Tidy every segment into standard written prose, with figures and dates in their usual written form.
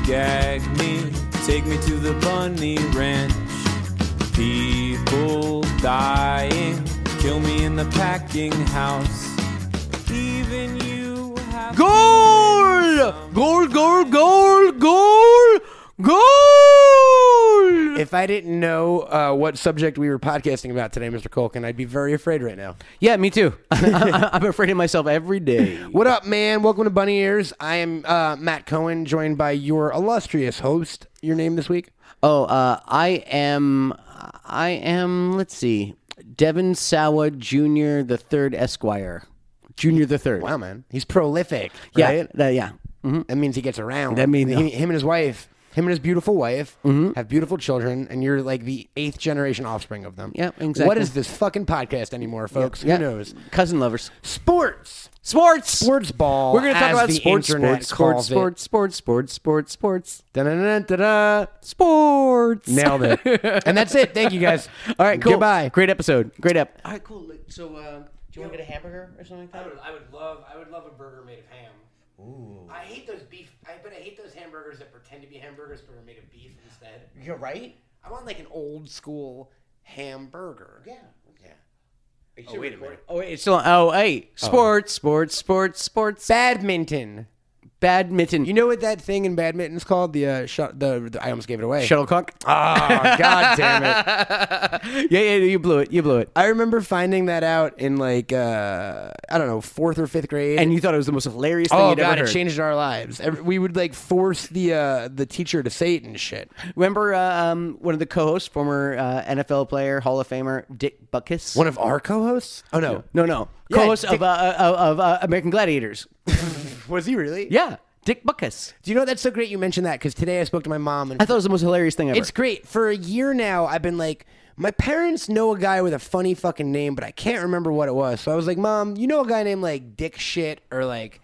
gag me, take me to the bunny ranch. People dying, kill me in the packing house. Even you have Goal! Goal, goal, goal, goal, goal! If I didn't know what subject we were podcasting about today, Mr. Culkin, I'd be very afraid right now. Yeah, me too. I'm afraid of myself every day. What up, man? Welcome to Bunny Ears. I am Matt Cohen, joined by your illustrious host. Your name this week? Oh, I am, let's see, Devin Sawa Jr. the Third Esquire. Junior the Third. Wow, man. He's prolific, right? Yeah. Mm-hmm. That means he gets around. That means him and his wife. Him and his beautiful wife have beautiful children, and you're like the 8th generation offspring of them. Yeah, exactly. What is this fucking podcast anymore, folks? Yeah. Who knows? Cousin lovers. Sports ball. We're going to talk about the sports. internet calls it. Sports. Da-da-da-da-da. Sports. Nailed it. And that's it. Thank you, guys. All right, cool. Goodbye. Great episode. Great ep. All right, cool. So, do you want to get a hamburger or something like that? I would love a burger made of ham. Ooh. I hate those beef. I hate those hamburgers that pretend to be hamburgers but are made of beef instead. You're right. I want like an old school hamburger. Yeah. Oh, wait a minute. Oh, wait, it's still. Oh, hey. Sports. Badminton. You know what that thing in badminton is called? I almost gave it away. Shuttlecock. Oh, god damn it. Yeah, you blew it. I remember finding that out in like, I don't know, 4th or 5th grade. And you thought it was the most hilarious thing oh you'd ever god, heard. it changed our lives. We would like force the teacher to say it and shit. Remember one of the co-hosts, former NFL player, Hall of Famer, Dick Butkus? One of our co-hosts? Oh no. No. Yeah, Co-host Dick- of American Gladiators. Was he really? Yeah, Dick Butkus. Do you know that's so great you mentioned that? Because today I spoke to my mom and I thought it was the most hilarious thing ever. it's great. For a year now, I've been like, my parents know a guy with a funny fucking name, but I can't remember what it was. So I was like, Mom, you know a guy named like Dick Shit or like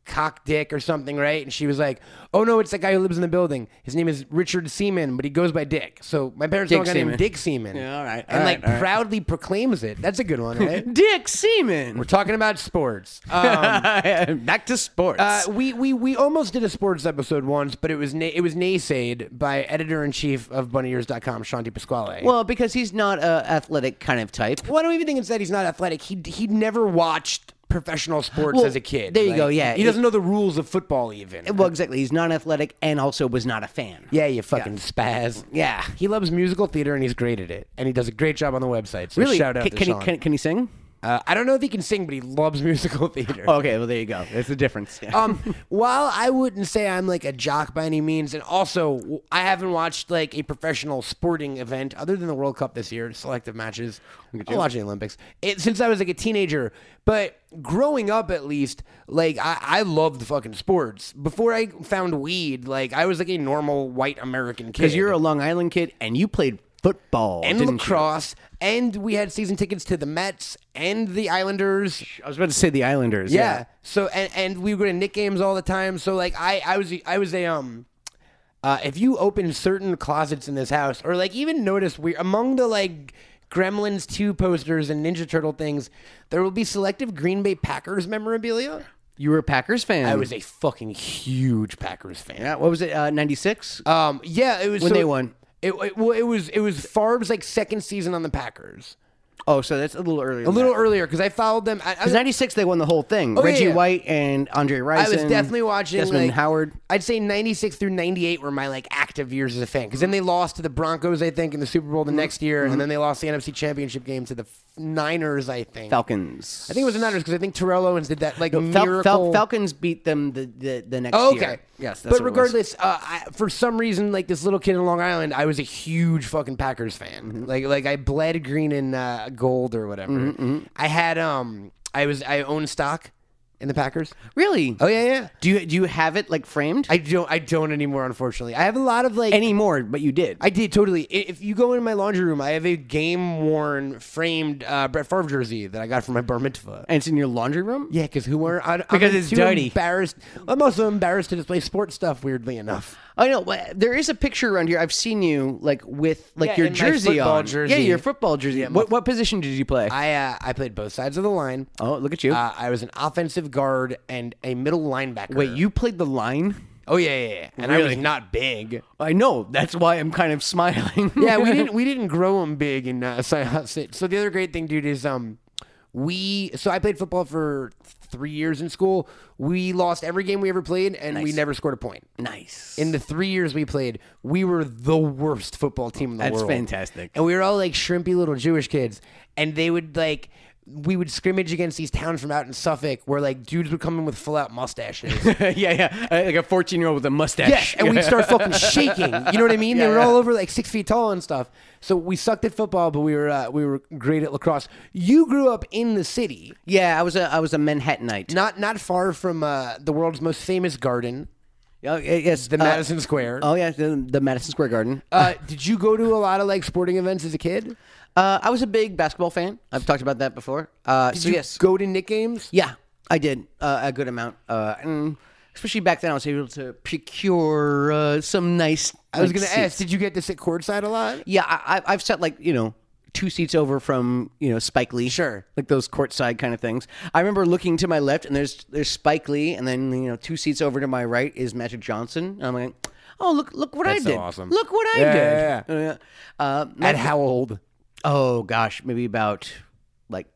Cock Dick or something, right? And she was like, oh no, it's that guy who lives in the building. His name is Richard Seaman, but he goes by Dick. So my parents know a guy named Dick Seaman. Yeah, all right. And proudly proclaims it. That's a good one, right? Dick Seaman. We're talking about sports. Back to sports. We almost did a sports episode once, but it was naysayed by editor-in-chief of BunnyEars.com, Shanti Pasquale. Well, because he's not a athletic kind of type. Well, I don't even think it's that he's not athletic. He'd never watched professional sports Well, as a kid. there you go, yeah. He doesn't know the rules of football even. Well, exactly. He's not athletic and also was not a fan. Yeah, you fucking spaz. Yeah. He loves musical theater and he's great at it. And he does a great job on the website. So Really? shout out to Sean. Can he sing? I don't know if he can sing, but he loves musical theater. Oh, okay, well, there you go. That's the difference. Yeah. While I wouldn't say I'm like a jock by any means, and also I haven't watched like a professional sporting event other than the World Cup this year, selective matches. I watch the Olympics since I was like a teenager. But growing up, at least, like I loved fucking sports. Before I found weed, like I was like a normal white American kid. Because you're a Long Island kid and you played football and didn't lacrosse, and we had season tickets to the Mets and the Islanders. I was about to say the Islanders. Yeah. So and we would go to Knick games all the time. So like I was if you open certain closets in this house, or like even notice we among the like Gremlins 2 posters and Ninja Turtle things, there will be selective Green Bay Packers memorabilia. You were a Packers fan. I was a fucking huge Packers fan. Yeah. What was it? 96. Yeah, it was when they won. It was Favre's like second season on the Packers. Oh, so that's a little earlier. A little earlier because I followed them. Because 96 they won the whole thing. Reggie White and Andre Rison. I was definitely watching Desmond like, Howard. I'd say 96 through 98 were my like active years as a fan. Because then they lost to the Broncos, I think, in the Super Bowl the next year, and then they lost the NFC Championship game to the Niners, I think. Falcons. I think it was the Niners because I think Terrell Owens did that like miracle. Falcons beat them the next Oh, year. okay. Yes, that's but what it was. regardless, for some reason, like this little kid in Long Island, I was a huge fucking Packers fan. Like I bled green and gold or whatever. I had I owned stock in the Packers. Really? Oh yeah. Do you have it like framed? I don't anymore, unfortunately. I have a lot of like anymore, but you did. I did totally. If you go in my laundry room, I have a game-worn framed Brett Favre jersey that I got from my bar mitzvah. And it's in your laundry room? Yeah, because Because it's dirty. Embarrassed. I'm also embarrassed to display sports stuff. Weirdly enough. I know. There is a picture around here. I've seen you like with like your in my jersey football on. jersey. Yeah, your football jersey. Yeah, what position did you play? I played both sides of the line. Oh, look at you. I was an offensive guard and a middle linebacker. Wait, you played the line? Oh yeah. And I was not big. I know. That's why I'm kind of smiling. Yeah, we didn't grow them big in so the other great thing, dude, is I played football for 3 years in school. We lost every game we ever played, and we never scored a point. Nice. In the 3 years we played, we were the worst football team in the world. That's fantastic. And we were all like shrimpy little Jewish kids, and they would like. We would scrimmage against these towns from out in Suffolk where, like, dudes would come in with full-out mustaches. yeah. Like a 14-year-old with a mustache. Yeah, and we'd start fucking shaking. You know what I mean? They were all over, like, 6 feet tall and stuff. So we sucked at football, but we were great at lacrosse. You grew up in the city. Yeah, I was a Manhattanite. Not far from the world's most famous garden. Oh, yes. The Madison Square. Oh, yeah, the Madison Square Garden. Did you go to a lot of, like, sporting events as a kid? I was a big basketball fan. I've talked about that before. Did you go to Knick games? Yeah, I did a good amount. And especially back then, I was able to procure some nice. I was going to ask, did you get to sit courtside a lot? Yeah, I've sat 2 seats over from Spike Lee. Sure, like those courtside kind of things. I remember looking to my left, and there's Spike Lee, and then 2 seats over to my right is Magic Johnson. And I'm like, oh look what I did! So awesome. Look what I did! Yeah. At how old? Oh, gosh, maybe about,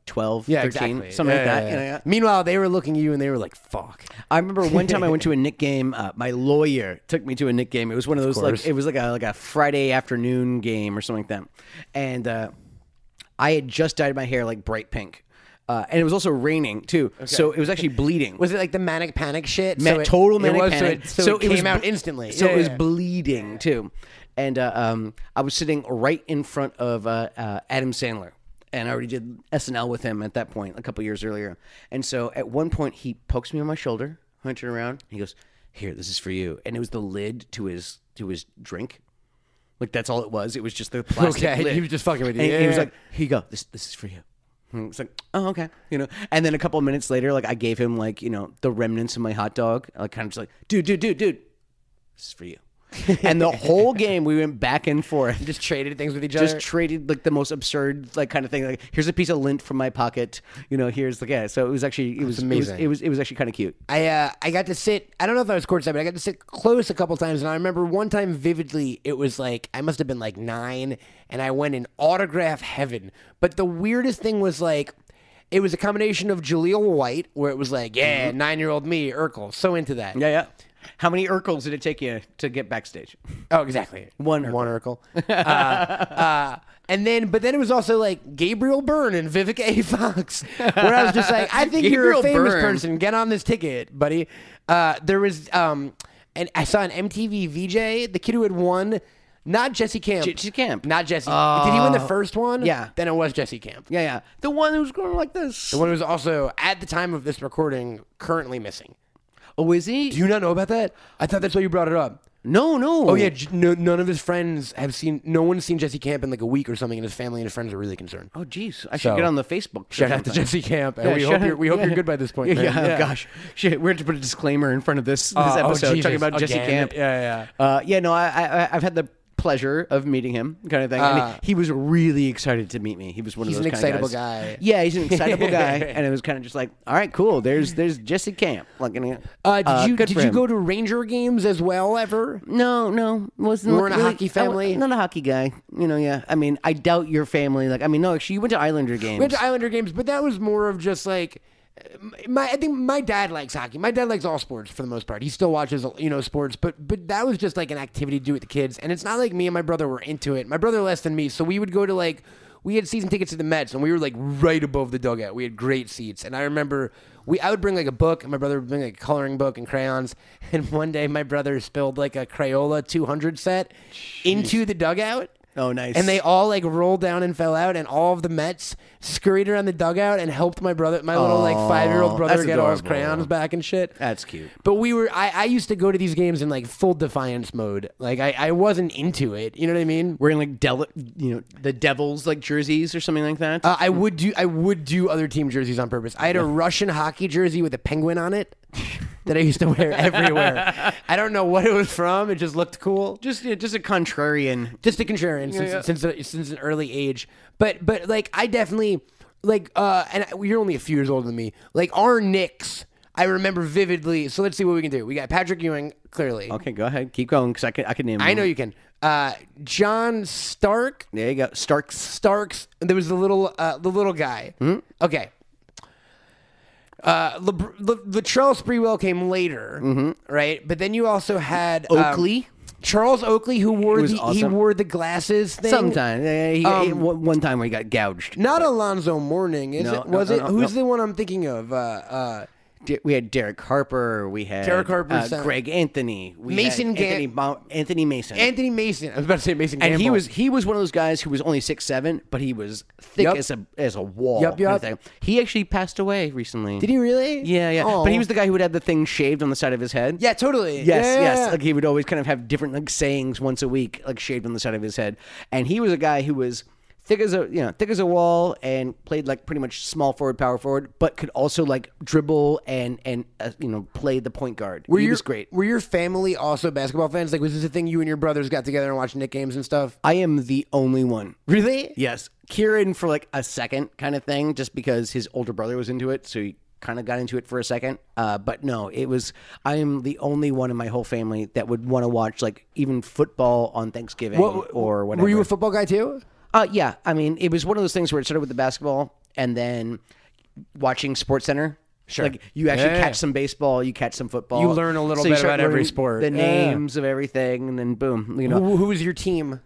12, 13, exactly. something like that. Meanwhile, they were looking at you, and they were like, fuck. I remember one time I went to a Knick game. My lawyer took me to a Knick game. It was one of those, it was like a Friday afternoon game or something like that. And I had just dyed my hair, bright pink. And it was also raining, too. Okay. So it was actually bleeding. Was it like the manic panic shit? Total manic panic. So it came out instantly. So it was bleeding, too. And I was sitting right in front of Adam Sandler, and I already did SNL with him at that point, a couple years earlier. And so at one point, he pokes me on my shoulder, I turn around, and he goes, "Here, this is for you." And it was the lid to his drink. That's all it was. It was just the plastic lid. He was just fucking with you. And he was like, "Here you go. This is for you." And it's like, oh, okay. And then a couple of minutes later, I gave him the remnants of my hot dog. Kind of just dude, this is for you. And the whole game we went back and forth, just traded things with each other. Just traded the most absurd kind of thing. Here's a piece of lint from my pocket. Here's So it was actually amazing. It was actually kind of cute. I got to sit. I don't know if I was courtside, but I got to sit close a couple times. And I remember one time vividly. It was I must have been 9, and I went in autograph heaven. But the weirdest thing was it was a combination of Jaleel White, where it was 9-year-old me, Urkel, so into that. Yeah. How many Urkels did it take you to get backstage? Oh, exactly. One Urkel. And then, but then it was also Gabriel Byrne and Vivica A. Fox, where I was just I think you're a famous person. Get on this ticket, buddy. There was, and I saw an MTV VJ, the kid who had won. Not Jesse Camp. Jesse Camp. Not Jesse. Did he win the first one? Yeah. Then it was Jesse Camp. Yeah. The one who was going like this. The one who was also, at the time of this recording, currently missing. Oh, is he? Do you not know about that? I thought that's why you brought it up. No. Oh, yeah. None of his friends have seen, no one's seen Jesse Camp in a week or something, and his family and his friends are really concerned. Oh, geez. I should get on the Facebook. Shout out to Jesse Camp. And we hope you're good by this point, man. Yeah. Gosh. Shit, we have to put a disclaimer in front of this episode talking about Jesse Camp. Yeah. I've had the pleasure of meeting him, kind of thing. And he was really excited to meet me. He was one of those kind of guys. He's an excitable guy. Yeah, he's an excitable guy, and it was kind of just all right, cool. There's Jesse Camp. Did you go to Ranger games as well ever? No, wasn't. We weren't a hockey family. Not a hockey guy. Yeah. I mean, I doubt your family. No, actually, you went to Islander games. We went to Islander games, but that was more of just I think my dad likes hockey. My dad likes all sports for the most part. He still watches, sports, but that was just an activity to do with the kids. And it's not like me and my brother were into it. My brother less than me, so we would go to we had season tickets to the Mets, and we were right above the dugout. We had great seats, and I remember I would bring a book, and my brother would bring a coloring book and crayons. And one day, my brother spilled a Crayola 200 set into the dugout. Oh, nice. And they all rolled down and fell out, and all of the Mets scurried around the dugout and helped my little 5-year-old brother get all his crayons back and shit. That's cute. But I used to go to these games in full defiance mode. I wasn't into it. You know what I mean? Wearing the Devils jerseys or something like that. I would do other team jerseys on purpose. I had a Russian hockey jersey with a penguin on it that I used to wear everywhere. I don't know what it was from. It just looked cool. Just a contrarian. Just a contrarian since an early age. But I definitely and you're only a few years older than me. Our Knicks, I remember vividly. So let's see what we can do. We got Patrick Ewing, clearly. Okay, go ahead. Keep going, because I can name them. I know you can. John Stark. There you go. Starks. There was the little guy. Mm-hmm. Okay. Latrell Sprewell came later, right? But then you also had Oakley. Charles Oakley, who wore awesome. he wore the glasses thing. Sometimes. One time where he got gouged. Not Alonzo Mourning, is it? Was it? Who's the one I'm thinking of? We had Derek Harper. We had Derek Harper's son. Greg Anthony. We Mason had Anthony Mason. Anthony Mason. I was about to say Mason Gamble. And he was one of those guys who was only 6'7", but he was thick as a wall. Yep. Kind of thing. He actually passed away recently. Did he really? Yeah. Oh. But he was the guy who would have the thing shaved on the side of his head. Yeah, totally. Yes. Like he would always kind of have different like sayings once a week, like shaved on the side of his head. And he was a guy who was thick as a wall, and played like pretty much small forward, power forward, but could also like dribble and play the point guard. He was great. Were your family also basketball fans? Like, was this a thing you and your brothers got together and watched Knick games and stuff? I am the only one. Really? Yes. Kieran for like a second kind of thing, just because his older brother was into it, so he kind of got into it for a second. But no, I am the only one in my whole family that would want to watch like even football on Thanksgiving or whatever. Were you a football guy too? Yeah. I mean, it was one of those things where it started with the basketball and then watching SportsCenter. Sure. Like you actually catch some baseball, you catch some football. You learn a little bit about every sport. The names of everything, and then boom. Who was your team?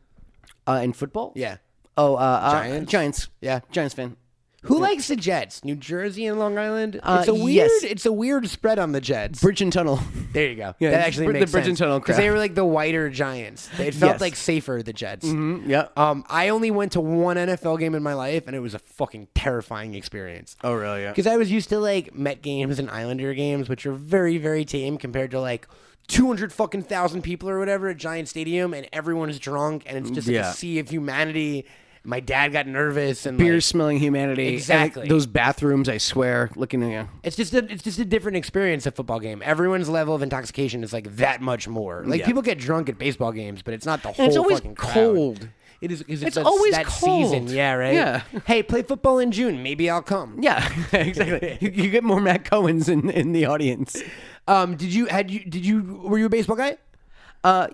In football? Yeah. Oh, Giants? Giants. Yeah. Giants fan. Who likes the Jets? New Jersey and Long Island? Yes. It's a weird spread on the Jets. Bridge and Tunnel. There you go. Yeah, that actually makes the Bridge sense. and Tunnel because crowd. they were like the whiter Giants. It felt Yes. like safer, the Jets. Mm-hmm. Yeah. I only went to one NFL game in my life, and it was a fucking terrifying experience. Oh, really? Yeah. Because I was used to like Met games and Islander games, which are very, very tame compared to like 200,000 people or whatever at Giant Stadium, and everyone's drunk, and it's just like a sea of humanity. My dad got nervous and beer smelling humanity. Exactly. And those bathrooms, I swear, looking at you. It's just a different experience at football game. Everyone's level of intoxication is like that much more. Like people get drunk at baseball games, but it's not the whole And it's always fucking crowd. cold. It is. It's always that cold. season. Yeah, right. Yeah. Hey, play football in June. Maybe I'll come. Yeah, exactly. you get more Matt Cohens in the audience. Were you a baseball guy?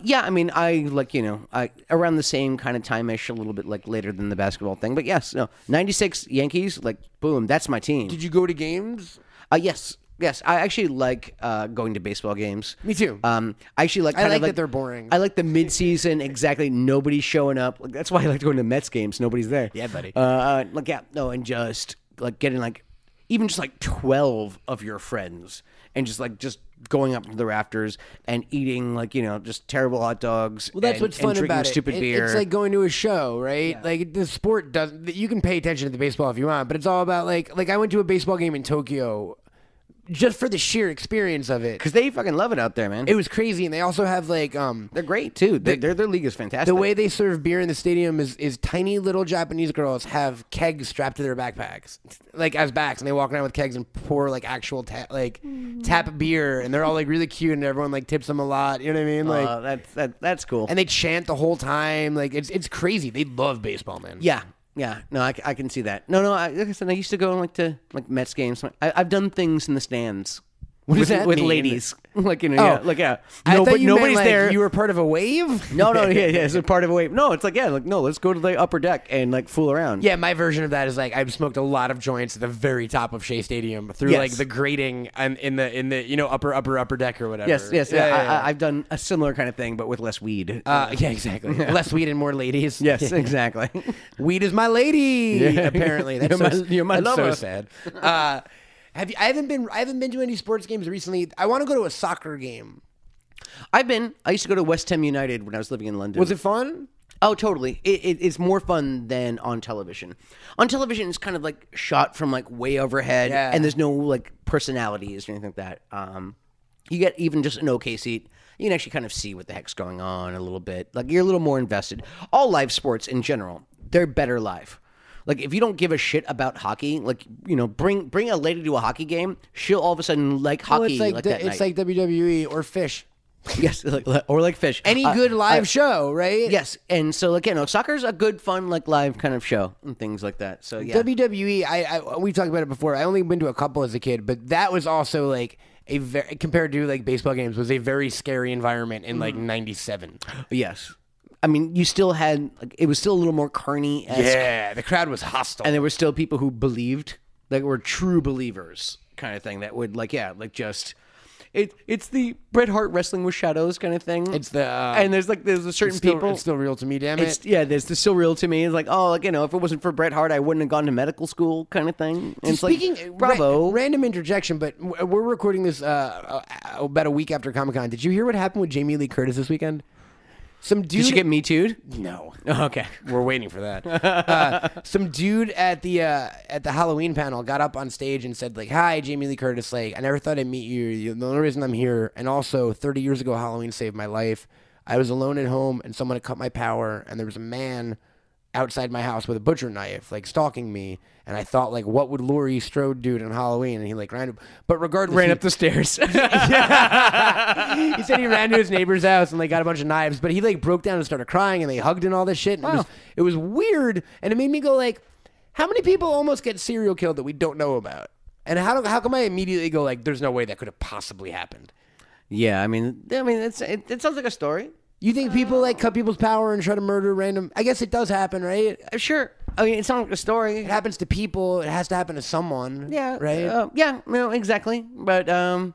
Yeah, I mean, I around the same kind of time-ish, a little bit like later than the basketball thing. But yes, 96 Yankees, like boom, that's my team. Did you go to games? Yes. I actually like going to baseball games. Me too. I actually like. I like that they're boring. I like the mid-season. Exactly, nobody's showing up. Like, that's why I like going to Mets games. Nobody's there. Yeah, buddy. And just like getting like even just like 12 of your friends and just going up to the rafters and eating just terrible hot dogs. Well, that's and, what's and fun drinking about it. Stupid beer. It's like going to a show, right? Yeah. Like the sport doesn't. You can pay attention to the baseball if you want, but it's all about like I went to a baseball game in Tokyo just for the sheer experience of it. Because they fucking love it out there, man. It was crazy, and they also have like they're great too. Their league is fantastic. The way they serve beer in the stadium is tiny little Japanese girls have kegs strapped to their backpacks, like as backs, and they walk around with kegs and pour like actual tap beer, and they're all like really cute, and everyone like tips them a lot. You know what I mean? Like that's cool. And they chant the whole time. Like it's crazy. They love baseball, man. Yeah. Yeah, no, I can see that. No, like I said, I used to go to Mets games. I've done things in the stands. What does that with mean? ladies? I No, thought but you nobody's meant, there. You were part of a wave. No, it's a part of a wave. No, it's let's go to the upper deck and fool around. Yeah, my version of that is like I've smoked a lot of joints at the very top of Shea Stadium through like the grating and in the upper deck or whatever. Yes. I've done a similar kind of thing, but with less weed. Yeah, exactly. Less weed and more ladies. Yes, exactly. Weed is my lady. Yeah. Apparently, that's you're my that's lover. so sad. I haven't been to any sports games recently. I want to go to a soccer game. I used to go to West Ham United when I was living in London. Was it fun? Oh, totally. It's more fun than on television. On television, it's kind of like shot from like way overhead, and there's no like personalities or anything like that. You get even just an okay seat. You can actually kind of see what the heck's going on a little bit. Like you're a little more invested. All live sports in general, they're better live. Like if you don't give a shit about hockey, bring a lady to a hockey game, she'll all of a sudden like hockey. It's like WWE or Fish. Yes, or like Fish. Any good live show, right? Yes, and so soccer's a good, fun, live kind of show and things like that. So yeah, WWE. We've talked about it before. I only been to a couple as a kid, but that was also like a very compared to like baseball games was a very scary environment in like '97. Yes. I mean, you still had like it was still a little more Carney-esque. Yeah, the crowd was hostile, And there were still people who believed, like were true believers kind of thing that would like, yeah, like just it's the Bret Hart wrestling with shadows kind of thing. It's the and there's a certain people. It's still real to me, damn it. Yeah, there's the still real to me. It's like, oh, like, you know, if it wasn't for Bret Hart, I wouldn't have gone to medical school kind of thing. And it's Speaking, like, bravo. Random interjection, but we're recording this about a week after Comic-Con. Did you hear what happened with Jamie Lee Curtis this weekend? Some dude. Did she get Me Too'd? No. Oh, okay. We're waiting for that. Some dude at the Halloween panel got up on stage and said, like, "Hi, Jamie Lee Curtis. Like, I never thought I'd meet you. The only reason I'm here, and also 30 years ago, Halloween saved my life. I was alone at home, and someone had cut my power, and there was a man outside my house with a butcher knife, like, stalking me. And I thought, like, what would Laurie Strode do on Halloween?" And he, like, ran up the stairs. He said he ran to his neighbor's house and, like, got a bunch of knives. But he, like, broke down and started crying, and they hugged and all this shit. And it was weird. And it made me go, like, how many people almost get serial killed that we don't know about? And how come I immediately go, like, there's no way that could have possibly happened? Yeah, I mean, it sounds like a story. You think people, like, cut people's power and try to murder random... I guess it does happen, right? Sure. I mean, it sounds like a story. It happens to people. It has to happen to someone. Yeah. Right? Yeah, no, exactly. But, yeah,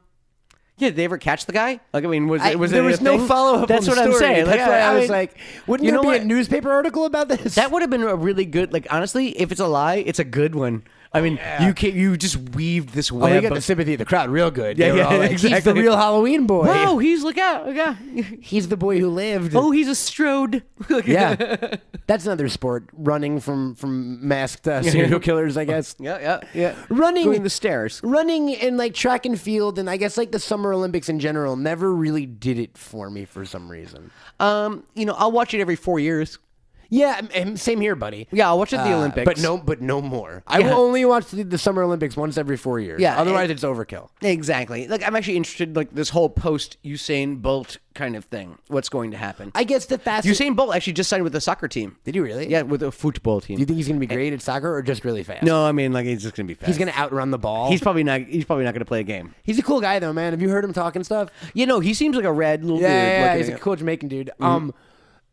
did they ever catch the guy? Like, I mean, there was no follow-up. That's on the what story. I'm saying. That's Like, why I was mean, like, wouldn't there be a newspaper article about this? That would have been a really good, like, honestly, if it's a lie, it's a good one. I mean, you just weaved this web. Oh, you got the sympathy of the crowd real good. Yeah, all like, exactly. He's the real Halloween boy. Whoa, look out. He's the boy who lived. Oh, he's a Strode. Yeah. That's another sport, running from masked serial killers, I guess. Yeah. Running. Going the stairs. Running in, like, track and field, and I guess, like, the Summer Olympics in general never really did it for me for some reason. You know, I'll watch it every 4 years. Yeah, same here, buddy. Yeah, I'll watch it at the Olympics. But no more. I will only watch the Summer Olympics once every 4 years. Yeah, otherwise it's overkill. Exactly. Like, I'm actually interested, like, this whole post-Usain Bolt kind of thing. What's going to happen? I guess the fastest... Usain Bolt actually just signed with the soccer team. Did he really? Yeah, with a football team. Do you think he's going to be great at soccer or just really fast? No, I mean, like, he's just going to be fast. He's going to outrun the ball? He's probably not going to play a game. He's a cool guy, though, man. Have you heard him talking stuff? You know, he seems like a rad little dude. Yeah, he's a cool Jamaican dude.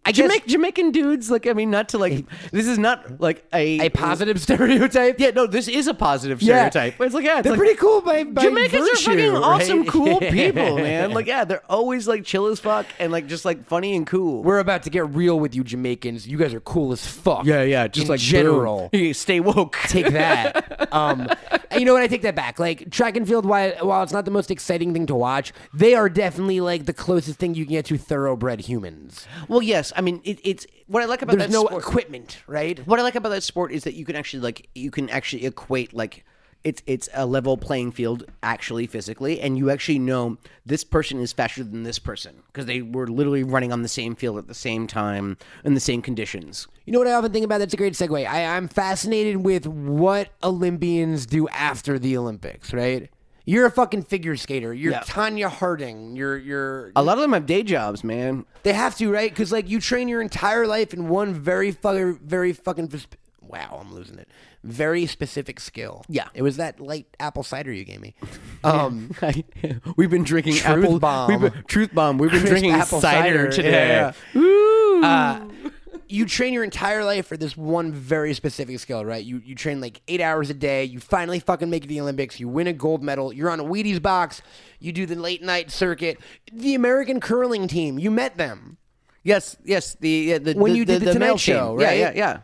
I guess Jamaican dudes, like, I mean, not to, like, this is not, like, a positive stereotype. Yeah, no, this is a positive stereotype. But it's like, yeah, it's they're like, pretty cool by Jamaicans virtue, are fucking right? awesome, cool people, man. Like, yeah, they're always, like, chill as fuck and, like, just, like, funny and cool. We're about to get real with you Jamaicans. You guys are cool as fuck. Yeah, just in like general. Stay woke. Take that. You know what? I take that back. Like, track and field, while it's not the most exciting thing to watch, they are definitely, like, the closest thing you can get to thoroughbred humans. Well, yes. I mean, it's what I like about There's that no sport, equipment, right? What I like about that sport is that you can actually equate, like, it's a level playing field actually physically, and you actually know this person is faster than this person because they were literally running on the same field at the same time in the same conditions. You know what I often think about? That's a great segue. I'm fascinated with what Olympians do after the Olympics, right? You're a fucking figure skater. You're Tanya Harding. You're a lot of them have day jobs, man. They have to, right? Because, like, you train your entire life in one very fucking wow, I'm losing it. Very specific skill. Yeah. It was that light apple cider you gave me. We've been drinking Truth Bomb. Truth Bomb. We've been drinking apple cider today. Yeah. Ooh. You train your entire life for this one very specific skill, right? You train like 8 hours a day. You finally fucking make it to the Olympics. You win a gold medal. You're on a Wheaties box. You do the late night circuit. The American curling team. You met them. Yes. When you did the Tonight Show, right? Yeah.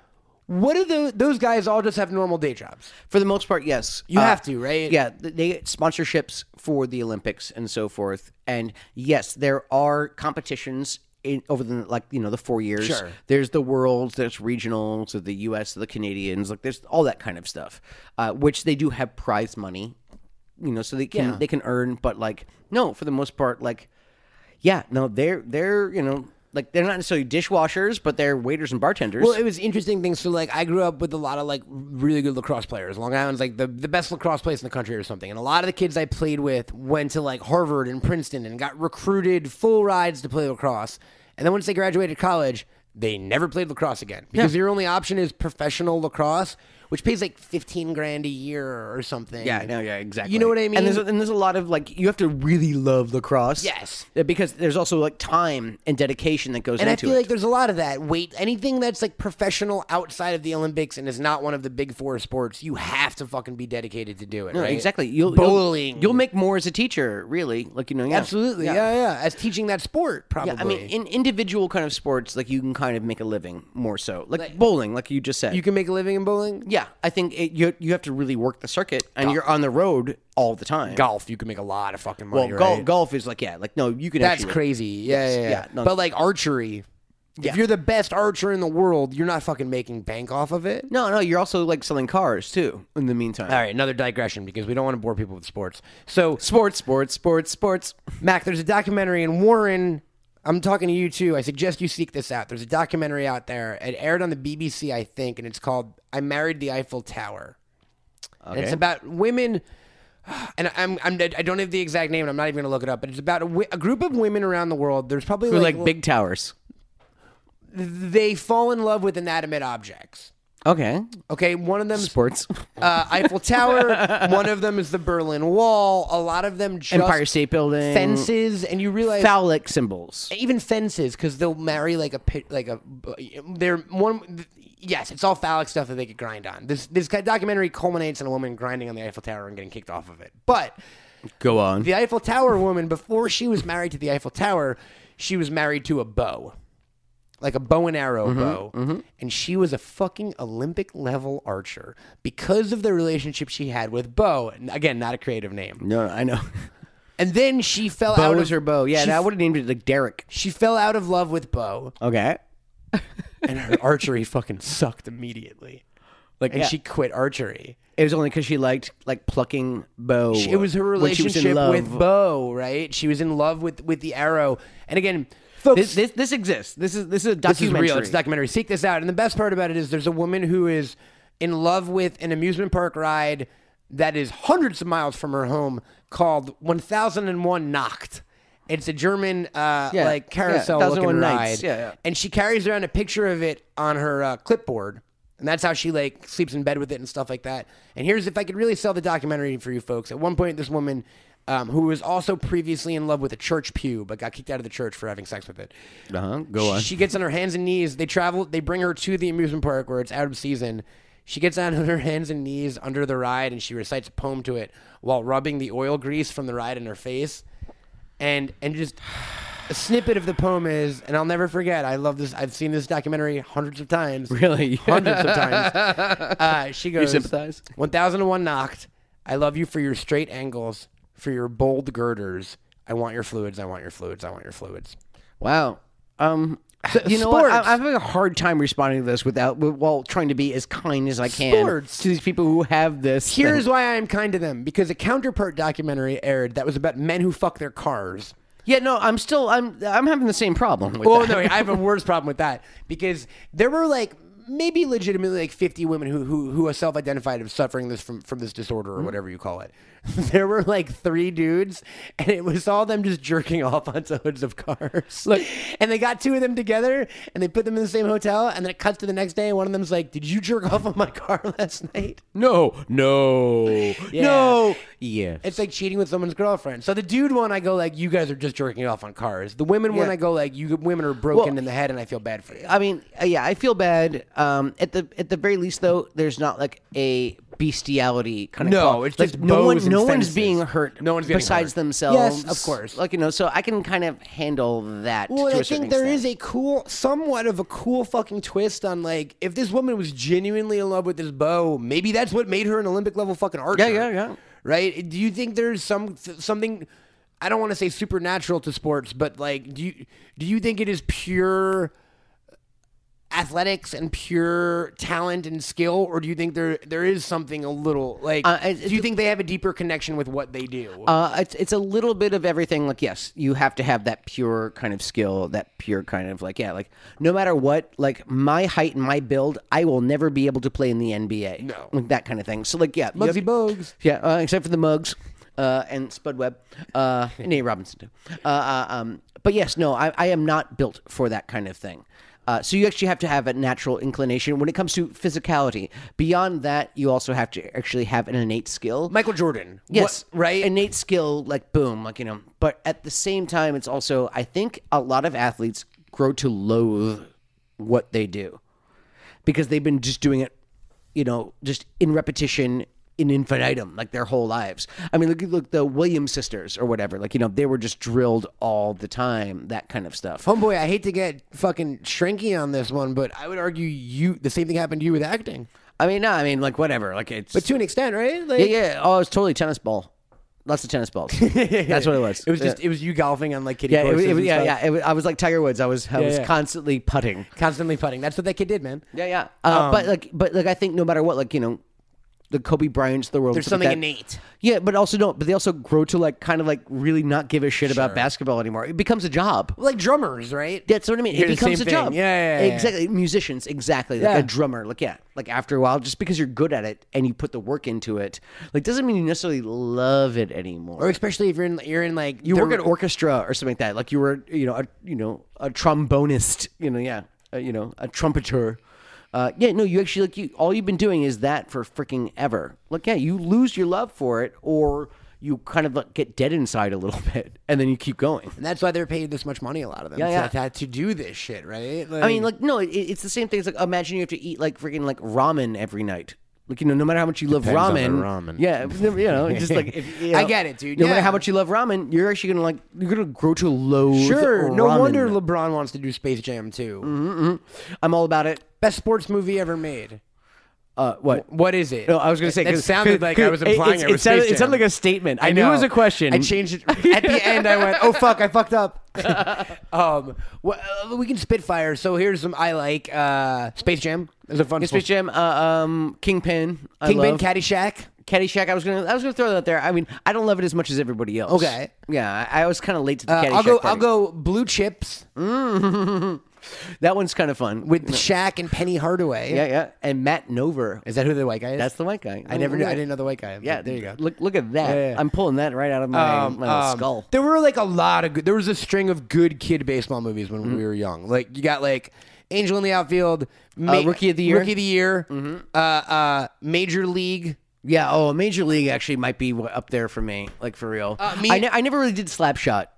What do those guys all just have normal day jobs? For the most part, yes. You have to, right? Yeah, they get sponsorships for the Olympics and so forth. And yes, there are competitions over the 4 years. Sure. There's the Worlds, there's regionals, there's the U.S., the Canadians, like there's all that kind of stuff, which they do have prize money, so they can earn. But like, no, for the most part, like, yeah, no, they're like, they're not necessarily dishwashers, but they're waiters and bartenders. Well, it was interesting things. So, like, I grew up with a lot of, like, really good lacrosse players. Long Island's, like, the best lacrosse place in the country or something. And a lot of the kids I played with went to, like, Harvard and Princeton and got recruited full rides to play lacrosse. And then once they graduated college, they never played lacrosse again because your only option is professional lacrosse, which pays like $15,000 a year or something. Yeah, no, yeah, exactly. You know what I mean? And there's a lot of like you have to really love lacrosse. Yes. Because there's also like time and dedication that goes And into it. I feel like there's a lot of that. Anything that's like professional outside of the Olympics and is not one of the big four sports, you have to fucking be dedicated to do it. No, right? exactly. Bowling. You'll make more as a teacher, really. Like yeah. Absolutely. Yeah. As teaching that sport, probably. Yeah, I mean, in individual kind of sports, like you can kind of make a living more so. Like bowling, like you just said. You can make a living in bowling? Yeah, I think you have to really work the circuit, and you're on the road all the time. Golf, you can make a lot of fucking money, well, right? golf is like, no, you can That's actually... crazy. Yeah. No. But like archery, Yeah. if you're the best archer in the world, you're not fucking making bank off of it. No, you're also like selling cars too in the meantime. All right, another digression because we don't want to bore people with sports. So, Sports. Mac, there's a documentary, and Warren, I'm talking to you too. I suggest you seek this out. There's a documentary out there. It aired on the BBC, I think, and it's called I Married the Eiffel Tower. Okay. And it's about women, and I don't have the exact name, and I'm not even going to look it up, but it's about a group of women around the world. There's probably like big towers. They fall in love with inanimate objects. Okay, one of them sports. Eiffel Tower. One of them is the Berlin Wall. A lot of them just Empire State Building. Fences, and you realize phallic symbols. Even fences, because they'll marry they're one. Yes, it's all phallic stuff that they could grind on. This documentary culminates in a woman grinding on the Eiffel Tower and getting kicked off of it. But go on. The Eiffel Tower woman, before she was married to the Eiffel Tower, she was married to a bow. Like a bow and arrow bow. And she was a fucking Olympic level archer because of the relationship she had with Bo. Again, not a creative name. No, I know. And then she fell Bo out was of her bow. Yeah, I would have named it like Derek. She fell out of love with Bo. Okay. And her archery fucking sucked immediately. She quit archery. It was only because she liked like plucking bow. It was her relationship with Bo, right? She was in love with the arrow. And again, folks, this exists. This is a documentary. This is real. It's a documentary. Seek this out. And the best part about it is there's a woman who is in love with an amusement park ride that is hundreds of miles from her home called 1001 Nacht. It's a German carousel looking ride. Yeah. And she carries around a picture of it on her clipboard. And that's how she like sleeps in bed with it and stuff like that. And here's if I could really sell the documentary for you folks. At one point, this woman who was also previously in love with a church pew, but got kicked out of the church for having sex with it. Go on. She gets on her hands and knees. They bring her to the amusement park where it's out of season. She gets on her hands and knees under the ride, and she recites a poem to it while rubbing the oil grease from the ride in her face. And just a snippet of the poem is, and I'll never forget, I love this. I've seen this documentary hundreds of times. Really? Hundreds of times. She goes, you sympathize? 1001 Nacht. I love you for your straight angles, for your bold girders. I want your fluids. I want your fluids. I want your fluids. Wow. You know what? I'm having a hard time responding to this while trying to be as kind as I can to these people who have this. Here's why I'm kind to them, because a counterpart documentary aired that was about men who fuck their cars. Yeah, no, I'm having the same problem with that. Oh, no, I have a worse problem with that, because there were like maybe legitimately like 50 women who are self-identified as suffering this from this disorder or whatever you call it. There were like 3 dudes, and it was all them just jerking off onto hoods of cars. Look, and they got 2 of them together, and they put them in the same hotel, and then it cuts to the next day, and one of them's like, "Did you jerk off on my car last night?" No. Yeah. No. Yeah. It's like cheating with someone's girlfriend. So the dude one, I go like, "You guys are just jerking off on cars." The women one, I go like, "You women are broken in the head, and I feel bad for you." I mean, yeah, I feel bad. At the very least, though, there's not like a bestiality kind of. No, it's like just no bows one's fences. being hurt. No one's getting besides hurt. themselves. Yes, of course. Like so I can kind of handle that. Well, to I a certain think there extent. is somewhat of a cool fucking twist on like if this woman was genuinely in love with this bow, maybe that's what made her an Olympic level fucking archer. Yeah. Right? Do you think there's something? I don't want to say supernatural to sports, but like, do you think it is pure athletics and pure talent and skill, or do you think there is something a little like? Do you think they have a deeper connection with what they do? It's a little bit of everything. Like, yes, you have to have that pure kind of skill, that pure kind of like, like no matter what, like my height and my build, I will never be able to play in the NBA. No, like that kind of thing. So like, yeah, Muggsy Bogues. Yeah, except for the Mugs. And Spud Webb, and Nate Robinson too. But yes, no, I am not built for that kind of thing. So you actually have to have a natural inclination when it comes to physicality. Beyond that, you also have to actually have an innate skill. Michael Jordan. Yes, Right? Innate skill, like boom, like But at the same time, it's also I think a lot of athletes grow to loathe what they do because they've been just doing it, just in repetition. In infinitum, like their whole lives. I mean, look, the Williams sisters or whatever. Like, they were just drilled all the time. That kind of stuff. Homeboy, I hate to get fucking shrinky on this one, but I would argue the same thing happened to you with acting. I mean, no, like whatever. Like it's, but to an extent, right? Like, yeah. Oh, it was totally tennis ball. Lots of tennis balls. That's what it was. It was just it was you golfing on like kiddie courses. I was like Tiger Woods. I was constantly putting. Constantly putting. That's what that kid did, man. Yeah. But I think no matter what, the Kobe Bryants of the world. There's something innate. Yeah, but they also grow to kind of really not give a shit about basketball anymore. It becomes a job. Like drummers, right? That's what I mean. It becomes a job. Yeah. Exactly. Musicians, exactly. Like a drummer. Like after a while, just because you're good at it and you put the work into it, doesn't mean you necessarily love it anymore. Or especially if you're in like you work at orchestra or something like that. Like you were, a trombonist, a trumpeter. You actually all you've been doing is that for freaking ever. You lose your love for it, or you kind of get dead inside a little bit, and then you keep going. And that's why they're paid this much money. A lot of them, to do this shit, right? I mean, no, it's the same thing. It's imagine you have to eat freaking ramen every night. No matter how much you love ramen, yeah, just I get it, dude. No matter how much you love ramen, you're actually gonna grow to loathe. Sure, no ramen. wonder LeBron wants to do Space Jam too. Mm-hmm. I'm all about it. Best sports movie ever made. What? What is it? No, I was going to say it sounded like I was implying it was Space Jam. It sounded like a statement. I knew know. it was a question. I changed it at the end. I went, "Oh fuck, I fucked up." We can spitfire. So here's some I like. Space Jam is a fun. Space Jam. Kingpin. Caddyshack. Caddyshack. I was gonna throw that there. I mean, I don't love it as much as everybody else. Okay. Yeah, I was kind of late to the Caddyshack. I'll go Blue Chips. That one's kind of fun with Shaq and Penny Hardaway. Yeah, and Matt Nover. Is that who the white guy is? That's the white guy. I didn't know the white guy. Yeah, there you go. Look at that. Yeah. I'm pulling that right out of my skull. There were a lot of good. There was a string of good kid baseball movies when we were young. You got Angel in the Outfield, Rookie of the Year, Major League. Yeah. Major League actually might be up there for me. For real. I never really did Slapshot.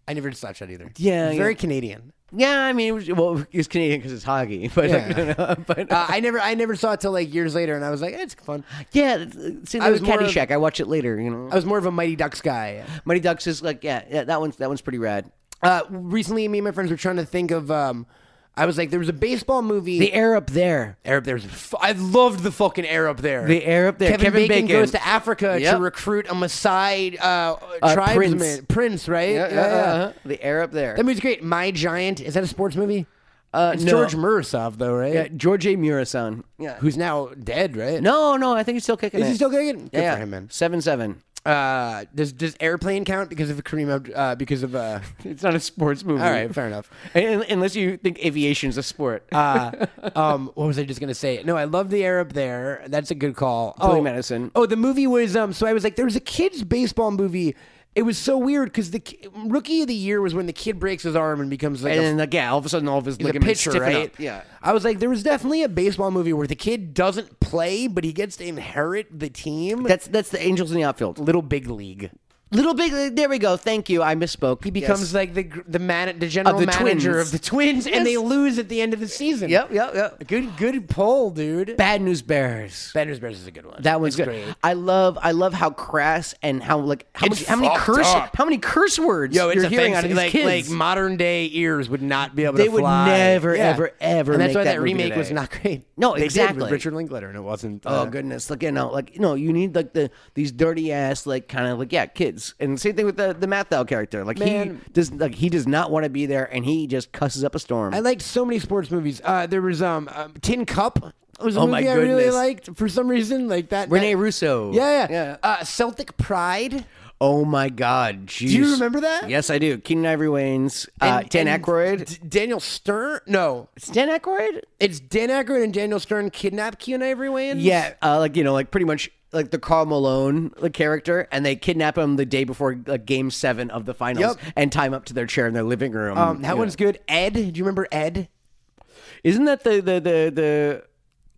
I never did Slapshot either. Yeah, very Canadian. Yeah, I mean, it was Canadian because it's hockey, but I never saw it till years later, and I was like, it's fun. Yeah, see, I was Caddyshack. I watch it later. I was more of a Mighty Ducks guy. Mighty Ducks is that one's pretty rad. Recently, me and my friends were trying to think of. I was like, there was a baseball movie. The Air Up There. I loved the fucking Air Up There. The Air Up There. Kevin Bacon goes to Africa to recruit a Maasai tribesman. Prince, right? Yeah. The Air Up There. That movie's great. My Giant. Is that a sports movie? It's no. George Murasov, though, right? Yeah, George A. Murasan. Yeah. Who's now dead, right? No, I think he's still kicking. Is he still kicking? Good for him, man. 7-7. Does Airplane count because of it's not a sports movie. All right, fair enough. Unless you think aviation is a sport. What was I just gonna say? No, I love the Air Up There. That's a good call. Billy Madison. Oh, the movie was so I was like, there was a kids baseball movie. It was so weird because the Rookie of the Year was when the kid breaks his arm and becomes all of a sudden all of his ligaments pitcher, right? Up. Yeah. I was like, there was definitely a baseball movie where the kid doesn't play, but he gets to inherit the team. That's the Angels in the Outfield. Little Big League. Little Big, there we go. Thank you. I misspoke. He becomes the general manager of the Twins, and they lose at the end of the season. Yep. Good pull, dude. Bad News Bears. Bad News Bears is a good one. That one's good. Great. I love how crass and how many curse words you're hearing out of these kids. Modern day ears would not be able to fly. They would never, ever. And that's why that remake today was not great. No, they exactly. did with Richard Linklater, and it wasn't. Oh goodness! You need these dirty ass kids, and same thing with the Matt character. He does not want to be there, and he just cusses up a storm. I liked so many sports movies. There was Tin Cup. It was a movie I really liked for some reason, Rene Russo. Yeah. Celtic Pride. Oh my God! Jeez. Do you remember that? Yes, I do. Keenan Ivory Wayans, Dan Aykroyd, Daniel Stern. No, it's Dan Aykroyd. It's Dan Aykroyd and Daniel Stern kidnap Keenan Ivory Wayans. Yeah, pretty much the Karl Malone character, and they kidnap him the day before Game 7 of the finals, and tie him up to their chair in their living room. That one's good. Ed, do you remember Ed? Isn't that the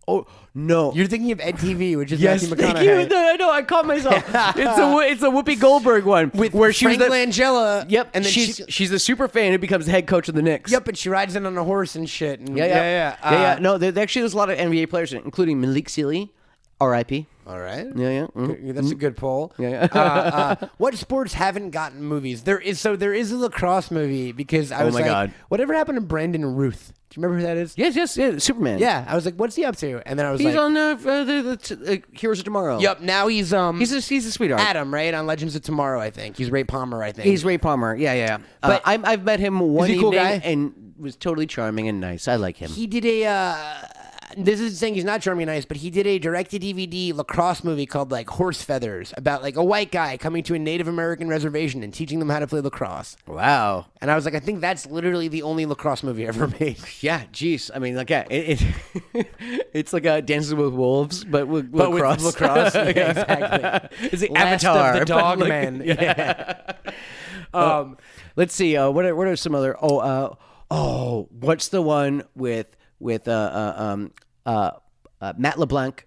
Oh no! You're thinking of Ed TV, which is Yes, Matthew thank you. McConaughey. No, I know. I caught myself. It's a Whoopi Goldberg one With where she was Frank the, Langella. Yep, and then she's the super fan who becomes the head coach of the Knicks. Yep, and she rides in on a horse and shit. And Yeah. No, actually, there's a lot of NBA players in it, including Malik Sealy, R.I.P. All right. Yeah. That's a good poll. Yeah. What sports haven't gotten movies? There is a lacrosse movie because I was my like, God. whatever happened to Brandon Ruth? Do you remember who that is? Yes, Superman. Yeah, I was like, what's he up to? And then I was He's like, on the Heroes of Tomorrow. yep. Now he's He's a sweetheart. Adam, right, on Legends of Tomorrow. I think he's Ray Palmer. I think He's Ray Palmer. Yeah. But- I've met him one he a cool evening guy? and was totally charming and nice. I like him. He did a. This is saying he's not charming and nice, but he did a direct-to-DVD lacrosse movie called like Horse Feathers about like a white guy coming to a Native American reservation and teaching them how to play lacrosse. Wow. And I was like, I think that's literally the only lacrosse movie ever made. Yeah, jeez. I mean, like, yeah, it's like Dances with Wolves, but with lacrosse. With lacrosse. Yeah, exactly. It's the Last Avatar. of the but Dog like- Man. Yeah. Let's see. What are some other? What's the one with Matt LeBlanc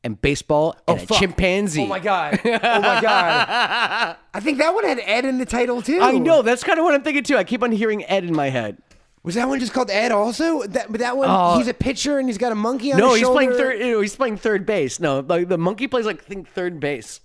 and baseball and a fuck. chimpanzee? Oh my god! Oh my god! I think that one had Ed in the title too. I know. That's kind of what I'm thinking too. I keep on hearing Ed in my head. Was that one just called Ed also? That one, he's a pitcher and he's got a monkey on his No, he's shoulder. playing third. He's playing third base. No, like the monkey plays like I think third base.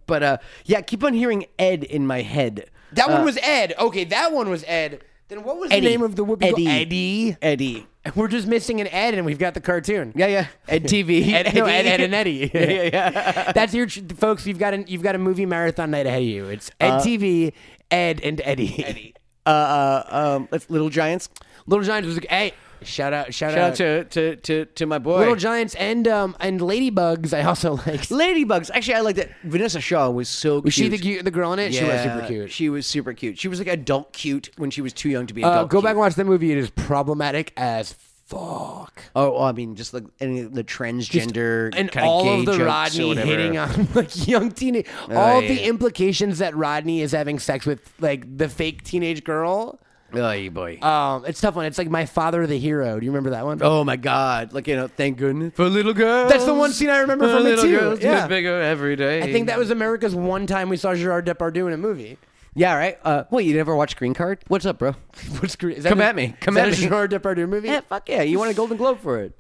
But yeah, I keep on hearing Ed in my head. That one was Ed. Okay, that one was Ed. Then what was Eddie. the name of the Whoopi? Eddie. Eddie. We're just missing an Ed, and we've got the cartoon. Yeah. Ed TV. Ed and Eddie. Yeah. That's your folks. You've got a movie marathon night ahead of you. It's Ed TV, Ed and Eddie. That's Little Giants. Little Giants was like, hey, shout out to my boy. Little Giants and Ladybugs. I also liked. Ladybugs. Actually, I like that. Vanessa Shaw was so cute. Was she the girl in it? Yeah, She was super cute. She was super cute. She was like adult cute when she was too young to be adult Go cute. back and watch that movie. It is problematic as fuck. Oh, I mean, just like any of the transgender And kind all gay of the jokes or Rodney whatever. hitting on like young teenage, all yeah. the implications that Rodney is having sex with like the fake teenage girl. Oh, boy. It's a tough one. It's like My Father the Hero. Do you remember that one? Oh my God! Like thank goodness for little girls. That's the one scene I remember from it little too. girls Yeah. get bigger every day. I think that was America's one time we saw Gerard Depardieu in a movie. Yeah, right. Well, you never watched Green Card? What's up, bro? What's great? Come at me. Come at a me. Gerard Depardieu movie? Yeah, fuck yeah! You won a Golden Globe for it.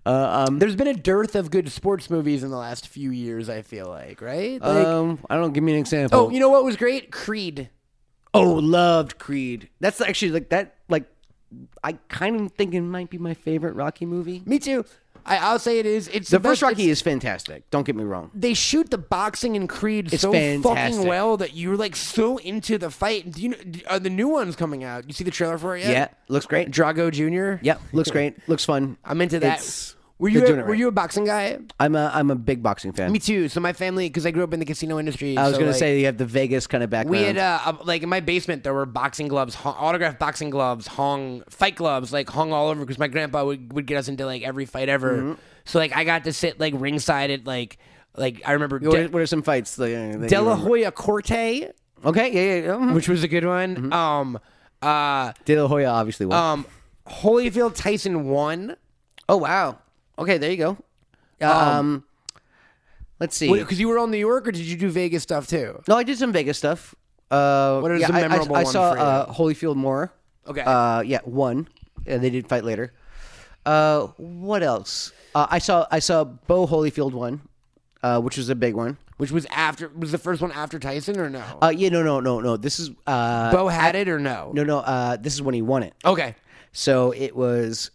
There's been a dearth of good sports movies in the last few years. I feel like, right? Like, I don't know. Give me an example. oh, you know what was great? Creed. Oh, loved Creed. That's actually like that. Like, I kind of think it might be my favorite Rocky movie. Me too. I'll say it is. It's The first best- Rocky is fantastic. Don't get me wrong. They shoot the boxing in Creed It's so fantastic. fucking well that you're like so into the fight. Do you know? Are the new ones coming out? You see the trailer for it yet? Yeah, looks great. Drago Jr. Yep, looks great. Looks fun. I'm into that. It's- Were they're doing you it right. you a boxing guy? I'm a big boxing fan. Me too. So my family, because I grew up in the casino industry. I was so, gonna like, say you have the Vegas kind of background. we had like in my basement there were boxing gloves, autographed boxing gloves, fight gloves, like hung all over because my grandpa would get us into like every fight ever. Mm-hmm. So like I got to sit like ringside at like I remember What are some fights? That you De La remember? Hoya Corte, Okay, yeah. Mhm. which was a good one. Mm-hmm. De La Hoya obviously won. Holyfield Tyson won. Oh wow. Okay, there you go. Let's see. Because you were on New York, or did you do Vegas stuff too? No, I did some Vegas stuff. What is the memorable I one saw for you? Holyfield Moore. Okay. Yeah, won. And they did fight later. What else? I saw Bo Holyfield won, which was a big one. Which was the first one after Tyson or no? Yeah, no. This is Bo had it or no? No. This is when he won it. Okay. So it was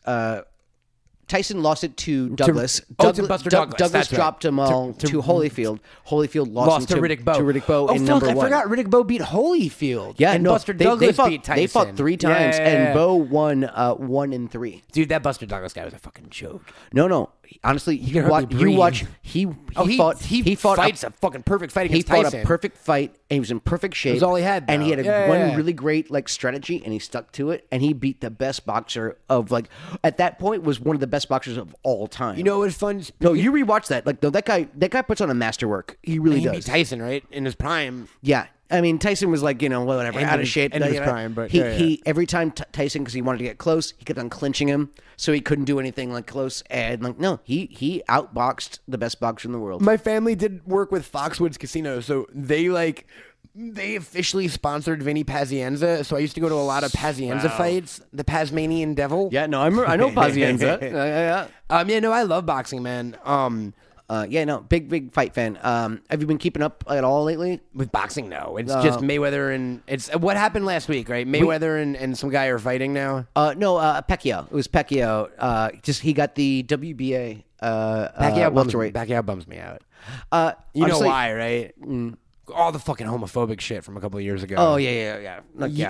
Tyson lost it to Douglas. to Buster Douglas. Douglas That's right. dropped him all to Holyfield. Holyfield lost to him Riddick Bowe. To Riddick Bowe in fuck, number I one. forgot Riddick Bowe beat Holyfield. Yeah, and no, Buster they Douglas fought, beat Tyson. They fought 3 times, Yeah. and Bowe won 1 and 3. Dude, that Buster Douglas guy was a fucking joke. No. Honestly, can hardly breathe. He He fought fights a fucking perfect fight He against fought Tyson. a perfect fight, and he was in perfect shape. was all he had, and he though. had Yeah, one yeah. really great like strategy, and he stuck to it, and he beat the best boxer of like at that point was one of the best boxers of all time. You know what was fun? No, you rewatch that. Like, no, that guy puts on a masterwork. He really He does. beat Tyson, right? In his prime. Yeah, I mean, Tyson was like, whatever, out of shape. End of his prime, but he every time Tyson, because he wanted to get close, he kept on clinching him, so he couldn't do anything like close. And like, no, he outboxed the best boxer in the world. My family did work with Foxwoods Casino, so they officially sponsored Vinny Pazienza. So I used to go to a lot of Pazienza fights. The Tasmanian Devil. Yeah, no, I know Pazienza. Yeah. I love boxing, man. Big fight fan. Have you been keeping up at all lately? With boxing, no. It's just Mayweather and it's what happened last week, right? Mayweather and some guy are fighting now. Pacquiao. It was Pacquiao. He got the WBA. Pacquiao bums me out. You honestly, know why, right? All the fucking homophobic shit from a couple of years ago. Oh yeah.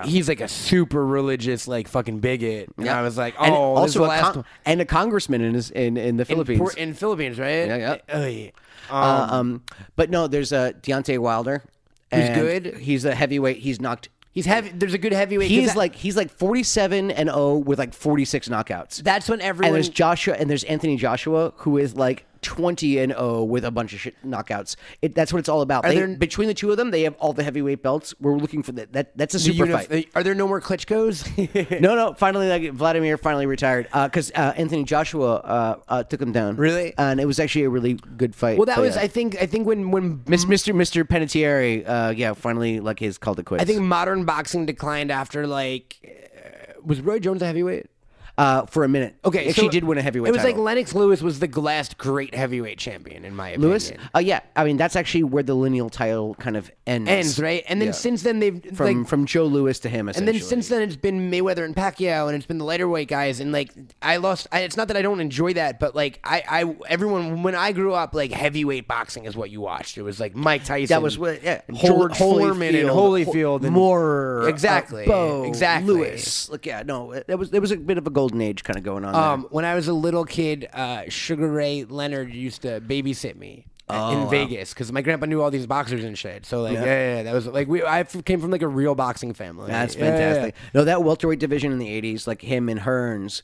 He's like a super religious, like fucking bigot. And I was like, and also a congressman in the Philippines. In Philippines, right? Yeah. But no, there's Deontay Wilder. Who's good. He's a heavyweight. He's knocked. He's heavy. There's a good heavyweight. He's like 47-0 with like 46 knockouts. That's when everyone. And there's Anthony Joshua, who is like 20-0 with a bunch of knockouts. That's what it's all about. Between the two of them, they have all the heavyweight belts. We're looking for that. That's a super fight. Are there no more Klitschko's? No. Finally, Vladimir finally retired because Anthony Joshua took him down. Really? And it was actually a really good fight. Well, that was I think when Mr. Penitentiary, finally like his called it quits. I think modern boxing declined after was Roy Jones a heavyweight? For a minute. Okay, actually did win a heavyweight title. Like Lennox Lewis was the last great heavyweight champion, in my opinion. Lewis? Yeah. I mean, that's actually where the lineal title kind of ends. Right? And then since then, they've... From Joe Lewis to him, essentially. And then since then, it's been Mayweather and Pacquiao, and it's been the lighter weight guys, and it's not that I don't enjoy that, but everyone, when I grew up, heavyweight boxing is what you watched. It was like Mike Tyson. That was George Foreman and Holyfield. And Moore. Exactly. Bo. Exactly. Lewis. There was a bit of a golden age kind of going on there. When I was a little kid, Sugar Ray Leonard used to babysit me in Vegas because my grandpa knew all these boxers and shit. So that was I came from a real boxing family. That's fantastic. No, that welterweight division in the '80s, like him and Hearns,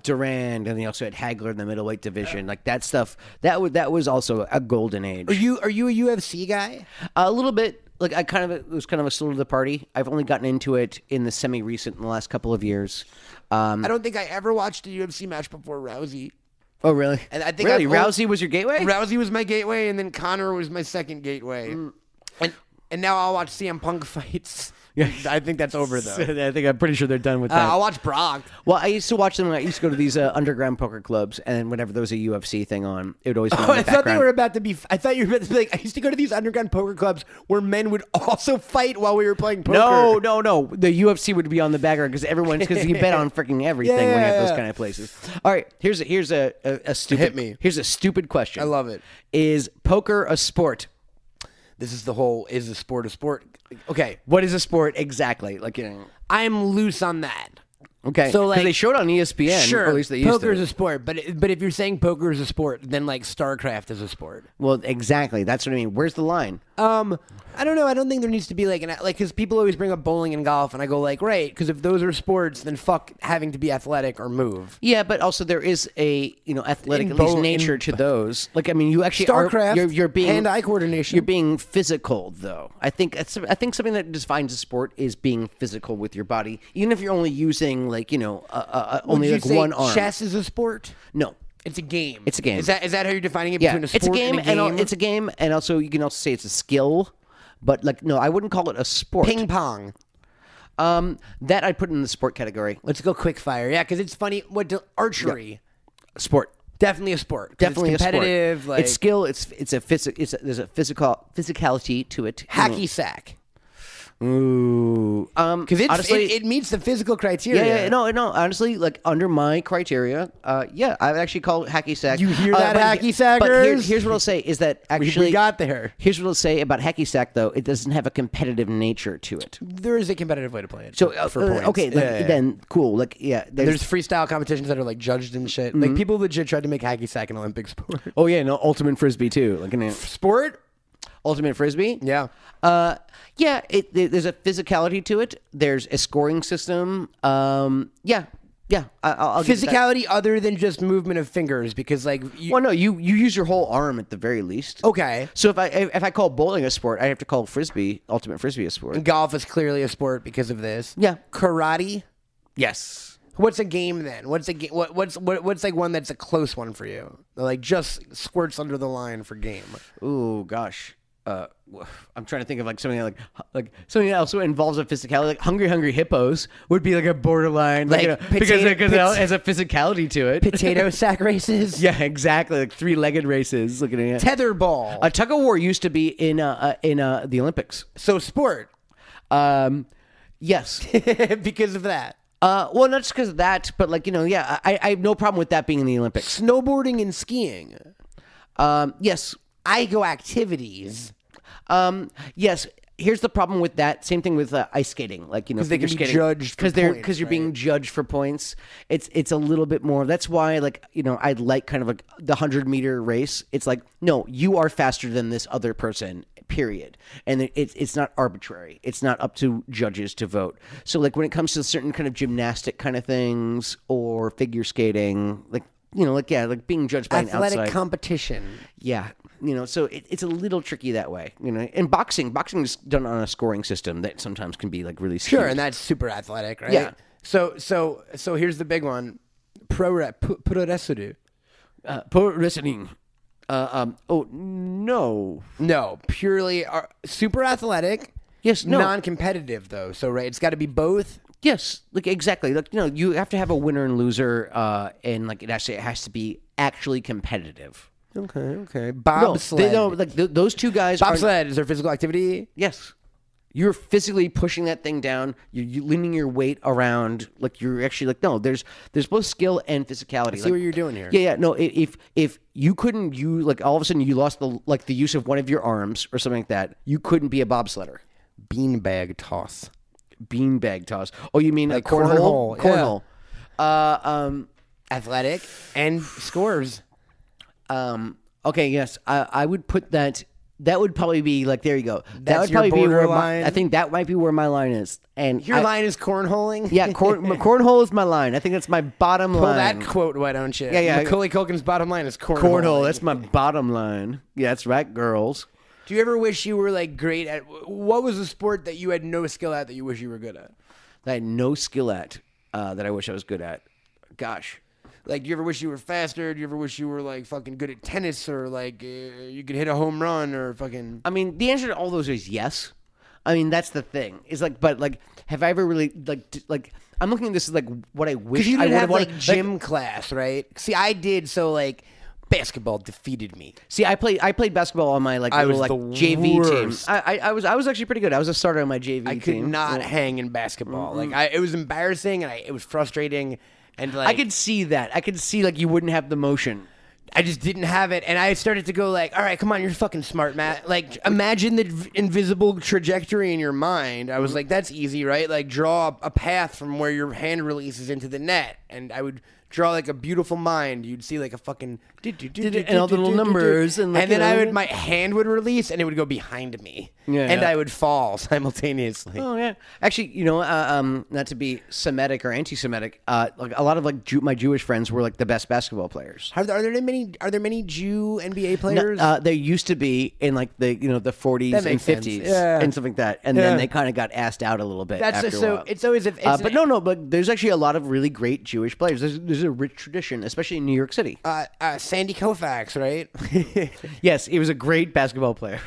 Durand, and they also had Hagler in the middleweight division. Like that stuff, that was also a golden age. Are you a UFC guy? A little bit. Like it was kind of a salute to the party. I've only gotten into it in the semi-recent, in the last couple of years. I don't think I ever watched a UFC match before Rousey. Oh, really? And I think Rousey was your gateway? Rousey was my gateway, and then Conor was my second gateway. And now I'll watch CM Punk fights. Yeah. I think that's over, though. I'm pretty sure they're done with that. I'll watch Brock. Well, I used to watch them. I used to go to these underground poker clubs, and whenever there was a UFC thing on, it would always be on the background. I thought you were about to be like, I used to go to these underground poker clubs where men would also fight while we were playing poker. No. The UFC would be on the background because you bet on freaking everything when you have those kind of places. All right, here's a stupid. Hit me. Here's a stupid question. I love it. Is poker a sport? This is the whole, is a sport a sport? Okay. What is a sport exactly? I'm loose on that. Okay. So they showed on ESPN. Sure. Or at least they used poker to. is a sport, but if you're saying poker is a sport, then StarCraft is a sport. Well, exactly. That's what I mean. Where's the line? I don't know. I don't think there needs to be because people always bring up bowling and golf, and I go right, because if those are sports, then fuck having to be athletic or move. Yeah, but also there is a athletic at least nature to those. You actually StarCraft. You're being hand-eye coordination. You're being physical, though. I think something that defines a sport is being physical with your body, even if you're only using only one arm. Chess is a sport? No. It's a game. It's a game. Is that how you're defining it between a sport and a game? It's a game, and also you can also say it's a skill. But no, I wouldn't call it a sport. Ping pong. That I'd put in the sport category. Let's go quick fire. Yeah, because it's funny. Archery? Yeah. Sport. Definitely a sport. Definitely it's competitive. A sport. It's skill. There's a physicality to it. Hacky sack. Ooh, because it meets the physical criteria. Yeah, no. Honestly, under my criteria, I would actually call it hacky sack. You hear that, hacky sackers? But here's what I'll say is that actually we got there. Here's what I'll say about hacky sack though: it doesn't have a competitive nature to it. There is a competitive way to play it. So for points. Okay, then cool. There's freestyle competitions that are judged and shit. Mm-hmm. People legit tried to make hacky sack an Olympic sport. Oh yeah, no, ultimate frisbee too. Sport. Ultimate frisbee? Yeah. There's a physicality to it. There's a scoring system. Yeah, I'll give that. Physicality other than just movement of fingers, because like Well, no, you use your whole arm at the very least. okay. So if I call bowling a sport, I have to call ultimate frisbee a sport. And golf is clearly a sport because of this. Yeah. Karate. Yes. What's a game then? What's a game? What's like one that's a close one for you? Like just squirts under the line for game. Ooh, gosh. I'm trying to think of like something like something else that involves a physicality. Like Hungry Hippos would be like a borderline, Like because it has a physicality to it. Potato sack races. Yeah, exactly. Like 3-legged races. Looking at it. Tetherball. A tug of war used to be in the Olympics. So sport. Yes. Because of that. Well, not just because of that, but like I have no problem with that being in the Olympics. Snowboarding and skiing. Yes. Igo activities. Yes. Here's the problem with that. Same thing with ice skating. Like they can be skating, judged for because points, you're right? being judged for points. It's a little bit more. That's why I like kind of like the 100-meter race. It's like, no, you are faster than this other person. Period. And it's not arbitrary. It's not up to judges to vote. So like when it comes to certain kind of gymnastic kind of things or figure skating, like being judged by Athletic an outside competition. Yeah. So it's a little tricky that way, And boxing is done on a scoring system that sometimes can be like really skewed. Sure, and that's super athletic, right? Yeah. So here's the big one. Pro wrestling. Pro wrestling. Oh no. No, purely super athletic. Yes. No. Non-competitive though. So right, it's got to be both. Yes. Like exactly. Like you have to have a winner and loser, and like it has to be actually competitive. Okay. Bobsled. Those two guys. Bobsled is there physical activity? Yes. You're physically pushing that thing down. You're leaning your weight around. Like you're actually like, no. There's both skill and physicality. See what you're doing here. Yeah. No. If you couldn't, like all of a sudden you lost the use of one of your arms or something like that, you couldn't be a bobsledder. Beanbag toss. Beanbag toss. Oh, you mean like cornhole? cornhole? Cornhole. Athletic and scores. Okay. Yes. I would put that. That would probably be like, there you go. That That's would your probably be where borderline? I think that might be where my line is. And Your line is cornholing? Yeah, cornhole is my line. I think that's my bottom Pull line. that quote, why don't you? Yeah. Macaulay Culkin's bottom line is cornhole. Cornhole, that's my bottom line. Yeah, that's right, girls. Do you ever wish you were like great at, what was a sport that you had no skill at that you wish you were good at? That I had no skill at, that I wish I was good at. Gosh. Like, do you ever wish you were faster? Do you ever wish you were, like, fucking good at tennis or, like, you could hit a home run or fucking... I mean, the answer to all those is yes. I mean, that's the thing. It's like, but, like, have I ever really, like, I'm looking at this as, like, what I wish Because you I didn't would have, have like, gym class, right? See, I did, so, like, basketball defeated me. See, I played basketball on my, like, I little, was like, the JV worst. team. I was actually pretty good. I was a starter on my JV team. I could not hang in basketball. Mm-hmm. Like, it was embarrassing, and it was frustrating, and, like... I could see that. I could see, like, you wouldn't have the motion. I just didn't have it, and I started to go like, all right, come on, you're fucking smart, Matt. Like, imagine the invisible trajectory in your mind. I was like, that's easy, right? Like, draw a path from where your hand releases into the net, and I would draw like a beautiful mind. You'd see like a fucking... And all the little numbers. And, like, and then my hand would release, and it would go behind me. And I would fall simultaneously. Oh, yeah. Actually, not to be Semitic or anti-Semitic, like a lot of like my Jewish friends were like the best basketball players. Are there many Jew NBA players? There used to be in like the 40s and 50s and stuff like that, and then they kind of got asked out a little bit. That's after just a so while. it's always if it's but there's actually a lot of really great Jewish players. There's a rich tradition, especially in New York City. Sandy Koufax, right? Yes, he was a great basketball player.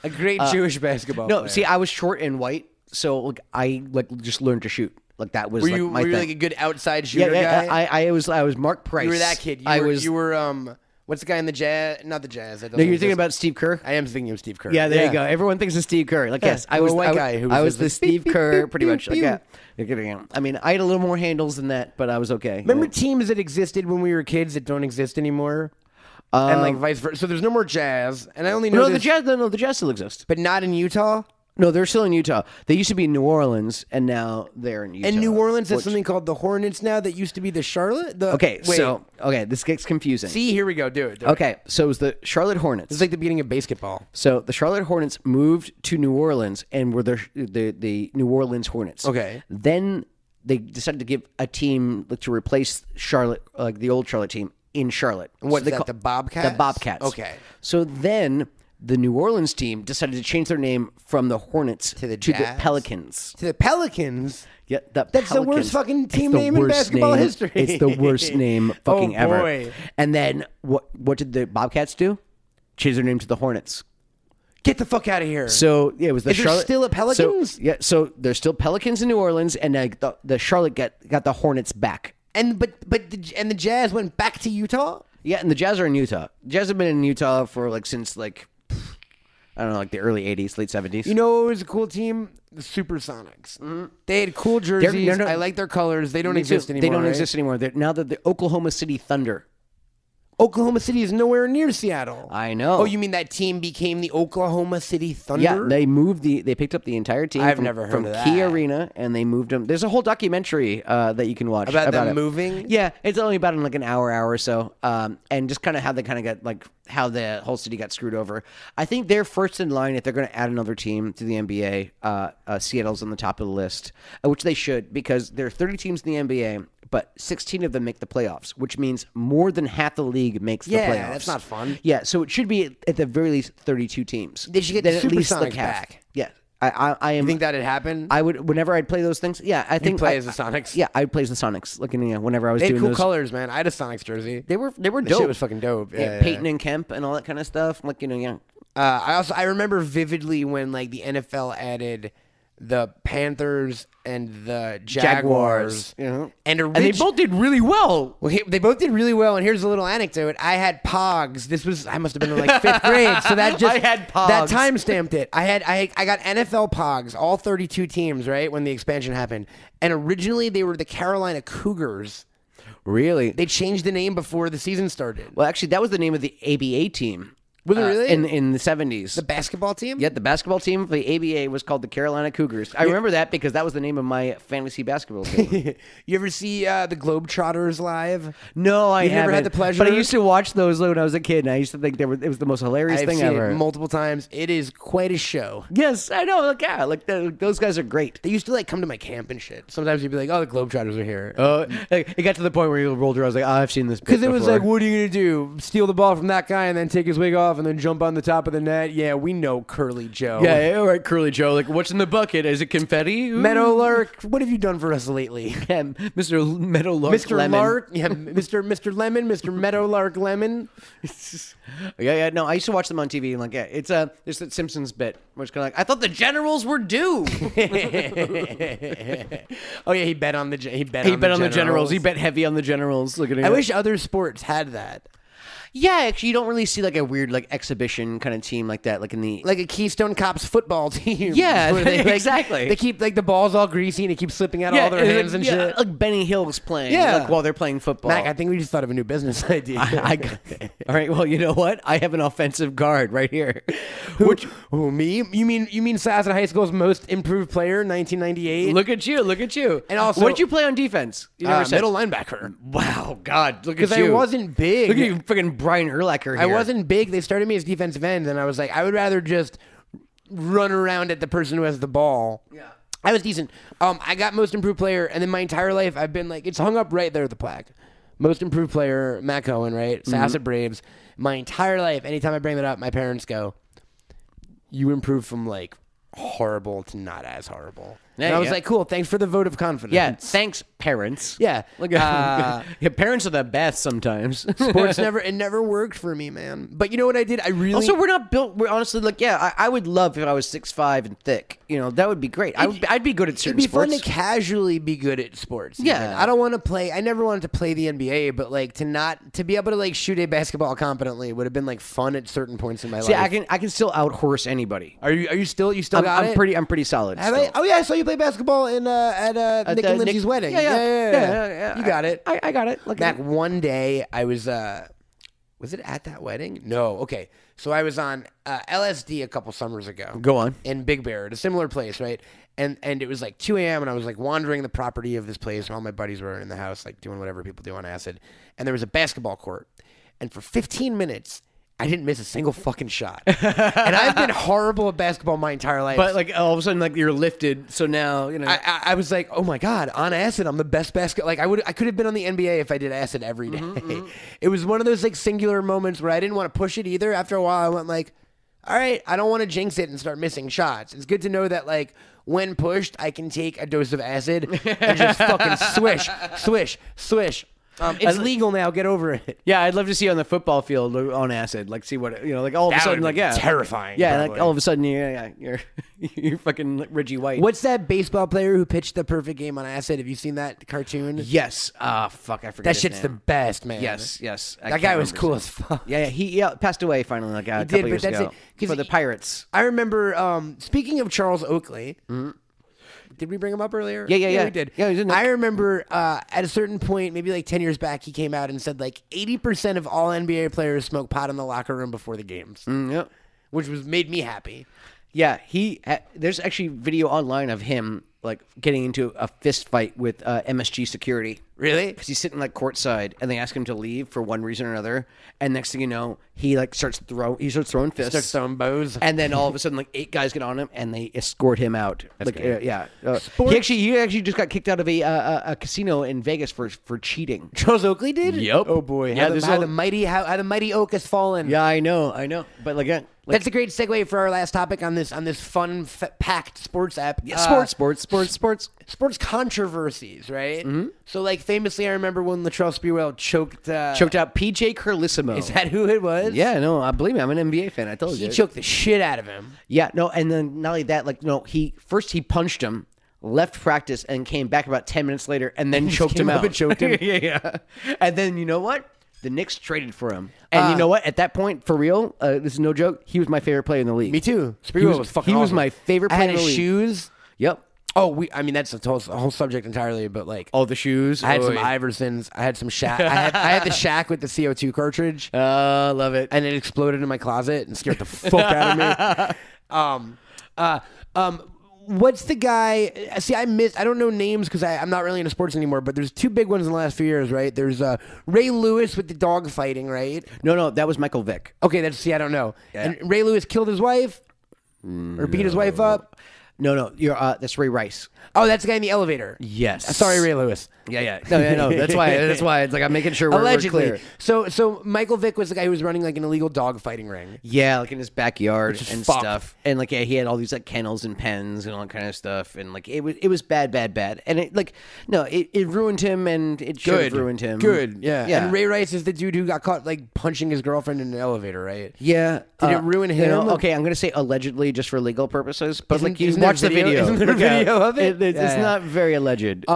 A great Jewish basketball player. No, see, I was short and white, so like I just learned to shoot. Like that was were my you thing. like a good outside shooter guy? I was Mark Price. You were that kid. You were what's the guy in the Jazz? Not the Jazz. No, you're thinking about Steve Kerr? I am thinking of Steve Kerr. Yeah, there you go. Everyone thinks of Steve Kerr. Like, yes, I was white guy who was I was just the like, Steve beep, Kerr, beep, pretty beep, much. Like, beep. yeah. I mean, I had a little more handles than that, but I was okay. Remember teams that existed when we were kids that don't exist anymore? And like vice versa. So there's no more Jazz, and I only know the Jazz still exist, but not in Utah. No, they're still in Utah. They used to be in New Orleans, and now they're in Utah. And New Orleans has something called the Hornets now that used to be the Charlotte. This gets confusing. See, here we go. Do it. Okay, so it was the Charlotte Hornets. It's like the beginning of basketball. So the Charlotte Hornets moved to New Orleans and were the New Orleans Hornets. Okay. Then they decided to give a team to replace Charlotte, like the old Charlotte team in Charlotte. What's that? The Bobcats. The Bobcats. Okay. So then the New Orleans team decided to change their name from the Hornets to the Pelicans. To the Pelicans. Yeah, That's Pelicans. the worst fucking It's team the name in worst basketball name. history. It's the worst name fucking Oh, ever. boy. And then what did the Bobcats do? Change their name to the Hornets. Get the fuck out of here. So yeah, it was the Is there Charlotte. still a Pelicans? So, yeah, so there's still Pelicans in New Orleans, and the Charlotte got the Hornets back. And the Jazz went back to Utah? Yeah, and the Jazz are in Utah. Jazz have been in Utah for since I don't know, the early '80s, late '70s. You know what was a cool team? The Supersonics. Mm-hmm. They had cool jerseys. I like their colors. They don't exist anymore. They don't right? exist anymore. Now they're the Oklahoma City Thunder. Oklahoma City is nowhere near Seattle. I know. Oh, you mean that team became the Oklahoma City Thunder? Yeah, they picked up the entire team. I've never heard from of that. Key Arena, and they moved them. There's a whole documentary that you can watch about them it. moving. Yeah, it's only about in an hour or so, and just kind of how they kind of got how the whole city got screwed over. I think they're first in line if they're going to add another team to the NBA. Seattle's on the top of the list, which they should, because there are 30 teams in the NBA. But 16 of them make the playoffs, which means more than half the league makes the playoffs. Yeah, that's not fun. Yeah, so it should be at the very least 32 teams. They should get then the at least Supersonics half. back. Yeah, I am. You think that'd happen? I would whenever I'd play those things. Yeah, I think play as the Sonics? Yeah, I'd play as the Sonics. Whenever I was They had doing cool those. colors, man. I had a Sonics jersey. They were That dope. shit was fucking dope. Yeah, Peyton and Kemp and all that kind of stuff. Yeah. I remember vividly when the NFL added the Panthers and the Jaguars. And they both did really well. Well, they both did really well, and here's a little anecdote. I had Pogs. I must have been in 5th grade, so that just I had Pogs. That time stamped it. I got NFL Pogs, all 32 teams, right when the expansion happened, and originally they were the Carolina Cougars. Really? They changed the name before the season started. Well, actually, that was the name of the ABA team. Was it really? In the 70s. The basketball team? Yeah, the basketball team for the ABA was called the Carolina Cougars. I remember that because that was the name of my fantasy basketball team. You ever see the Globetrotters live? No, I You've haven't. never had the pleasure? But I used to watch those when I was a kid, and I used to think it was the most hilarious I've thing seen ever. it multiple times. It is quite a show. Yes, I know. Those guys are great. They used to come to my camp and shit. Sometimes you'd be like, "Oh, the Globetrotters are here." It got to the point where you rolled around. I was like, oh, I've seen this Because it was before. what are you gonna do? Steal the ball from that guy and then take his wig off and then jump on the top of the net? Yeah, we know Curly Joe. Yeah, all right, Curly Joe. What's in the bucket? Is it confetti? Ooh. Meadowlark, what have you done for us lately? Yeah, Mr. Meadowlark Mr. Lemon. Lark, yeah, Mr. Lemon, Mr. Meadowlark Lemon. Yeah. No, I used to watch them on TV, and it's there's that Simpsons bit where it's kind of I thought the Generals were due. Oh yeah, he bet on the Generals. He bet heavy on the Generals. Look at it. I wish other sports had that. Yeah, actually, you don't really see a weird exhibition kind of team like that, in the a Keystone Cops football team. Yeah, where they, exactly. They keep the balls all greasy and it keeps slipping out of all their hands and shit. Like Benny Hill's playing. Yeah. While they're playing football. Mac, I think we just thought of a new business idea. All right. Well, you know what? I have an offensive guard right here. Who, me? You mean Sasson High School's most improved player, 1998? Look at you. And also, what did you play on defense? You never said. Middle linebacker. Wow, God, look at you. Because I wasn't big. Look at you, freaking Brian Urlacher here. I wasn't big. They started me as defensive end, and I was like, I would rather just run around at the person who has the ball. Yeah. I was decent. I got most improved player, and then my entire life I've been it's hung up right there at the plaque. Most improved player, Matt Cohen, right? Sasset Braves. My entire life, anytime I bring that up, my parents go, "You improved from horrible to not as horrible." And I was like, cool, thanks for the vote of confidence. Yeah, thanks, parents. Yeah. Yeah, parents are the best sometimes. Sports never worked for me, man. But you know what I did? Also, we're not built. We're honestly I would love if I was 6'5" and thick. That would be great. I'd be good at certain sports. It'd be sports. fun to casually be good at sports. Yeah. Even. I don't want to play. I never wanted to play the NBA, but to be able to shoot a basketball competently would have been fun at certain points in my See, life. I can still outhorse anybody. Are you still got it? I'm pretty solid. Have still. I? Oh yeah, I saw you play basketball at Nick and Lindsay's wedding. Yeah. You got it. I got it. Look, Mac, one day I was it at that wedding? No. Okay. So I was on LSD a couple summers ago. Go on. In Big Bear, at a similar place, right? And it was 2 a.m. and I was wandering the property of this place, and all my buddies were in the house doing whatever people do on acid. And there was a basketball court. And for 15 minutes, I didn't miss a single fucking shot. And I've been horrible at basketball my entire life. But like all of a sudden, like you're lifted. So now I was like, oh my God, on acid, I'm the best Like I could have been on the NBA if I did acid every day. It was one of those like singular moments where I didn't want to push it either. After a while, I went like, all right, I don't want to jinx it and start missing shots. It's good to know that like when pushed, I can take a dose of acid and just fucking swish, swish, swish. It's legal now. Get over it. Yeah, I'd love to see you on the football field on acid. Like, see what like all of a sudden, like terrifying. Yeah, probably. Like all of a sudden, you're fucking like Reggie White. What's that baseball player who pitched the perfect game on acid? Have you seen that cartoon? Yes. Fuck, I forget. That shit's the best, man. Yes. That guy was cool as fuck. Yeah, he passed away finally, like a couple years ago. For the Pirates. I remember. Speaking of Charles Oakley. Did we bring him up earlier? Yeah, we did. Yeah, I remember at a certain point, maybe like 10 years back, he came out and said like 80% of all NBA players smoke pot in the locker room before the games. Yep. Which made me happy. Yeah, there's actually video online of him like getting into a fist fight with MSG security. Really? Because he's sitting like courtside, and they ask him to leave for one reason or another. And next thing you know, he like starts throwing fists, starts throwing bows, and then all of a sudden, like 8 guys get on him, and they escort him out. That's like, he actually just got kicked out of a casino in Vegas for cheating. Charles Oakley did? Yep. Oh boy. Yeah, how the mighty oak has fallen. Yeah, I know. But like, that's a great segue for our last topic on this fun packed sports app. Yeah, sports controversies, right? Mm-hmm. So like famously, I remember when Latrell Sprewell choked out PJ Carlissimo. Is that who it was? Yeah, no, believe me, I'm an NBA fan. I told you. He choked the shit out of him. Yeah, no, and then not only that, like no, he punched him, left practice, and came back about 10 minutes later, and then choked him out. And choked him. yeah. And then you know what? The Knicks traded for him. And you know what? At that point, for real, this is no joke, he was my favorite player in the league. Me too. Sprewell was fucking awesome. He was my favorite player in the league. Shoes. Yep. Oh, that's a whole subject entirely, but like... Oh, the shoes? I had some Iversons. I had some Shaq. I had the Shaq with the CO2 cartridge. Love it. And it exploded in my closet and scared the fuck out of me. What's the guy? See, I don't know names because I'm not really into sports anymore, but there's 2 big ones in the last few years, right? There's Ray Lewis with the dog fighting, right? No, that was Michael Vick. Okay, I don't know. Yeah. And Ray Lewis killed his wife? Or beat his wife up? No, that's Ray Rice. Oh, that's the guy in the elevator. Yes. Sorry, Ray Lewis. Yeah. No. That's why it's like I'm making sure we're allegedly. We're clear. So Michael Vick was the guy who was running like an illegal dog fighting ring. Yeah, like in his backyard and fucked. Stuff. And like he had all these like kennels and pens and all that kind of stuff. And like it was bad. And it ruined him, and it should have ruined him. Good. Yeah. And Ray Rice is the dude who got caught like punching his girlfriend in an elevator, right? Yeah. Did it ruin him? Okay, I'm gonna say allegedly just for legal purposes, but like you watch the video. Isn't there a video of it? It's not very alleged.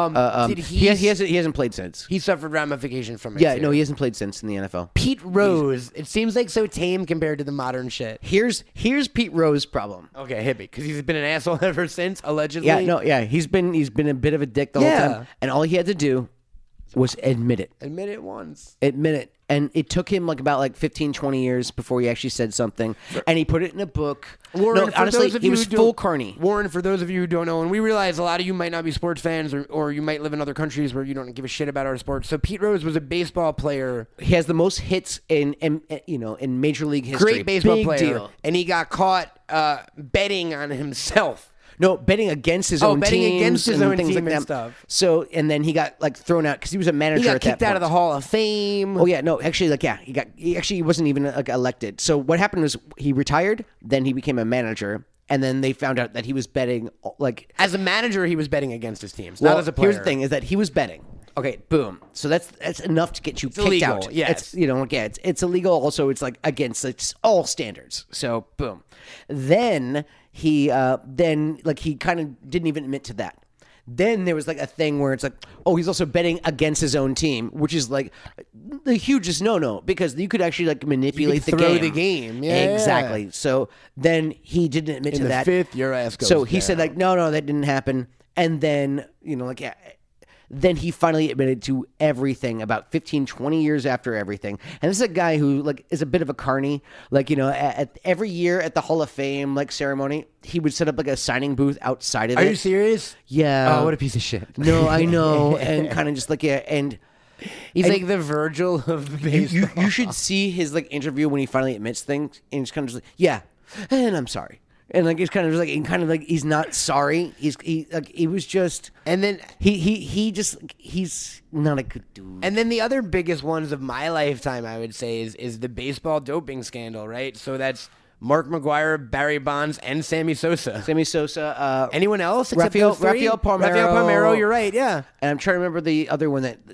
He hasn't played since. He suffered ramifications from it. Yeah, no, he hasn't played since in the NFL. Pete Rose. It seems like so tame compared to the modern shit. Here's Pete Rose's problem. Okay, hit me, because he's been an asshole ever since, allegedly. Yeah, he's been a bit of a dick the whole time, and all he had to do was admit it. Admit it once. Admit it. And it took him about 15, 20 years before he actually said something. And he put it in a book. Warren, no, honestly, he was full carny. Warren, for those of you who don't know, and we realize a lot of you might not be sports fans, or you might live in other countries where you don't give a shit about our sports. So Pete Rose was a baseball player. He has the most hits in Major League history. Great baseball Big player. Deal. And he got caught betting on himself. No, betting against his own betting teams against his own things team like and that. Stuff. So, and then he got thrown out because he was a manager. He got at that kicked out of the Hall of Fame. Oh yeah, no, actually, he wasn't even elected. So what happened was he retired, then he became a manager, and then they found out that he was betting as a manager. He was betting against his teams, not as a player. Here's the thing: is that he was betting. Okay, boom. So that's enough to get you kicked illegal, out. Yes. It's illegal. Also, it's against all standards. So boom. Then he kind of didn't even admit to that. Then there was a thing where it's he's also betting against his own team, which is the hugest no-no, because you could actually manipulate the game. Yeah, exactly. So then he didn't admit to that. In the 5th, your ass goes So he down. said no, that didn't happen. And then then he finally admitted to everything about 15, 20 years after everything. And this is a guy who is a bit of a carny. At every year at the Hall of Fame ceremony, he would set up a signing booth outside of it. Are you serious? Yeah. Oh, what a piece of shit. No, I know. And kind of just and He's like the Virgil of baseball. You should see his like interview when he finally admits things, and he's kind of just like, yeah, and I'm sorry, and like he's kind of like he's not sorry. He was just, And then he's not a good dude. And then the other biggest ones of my lifetime, I would say, is the baseball doping scandal, right? So that's Mark McGwire, Barry Bonds, and Sammy Sosa. Anyone else? Except Rafael Palmeiro. Rafael Palmeiro, you're right, yeah. And I'm trying to remember the other one that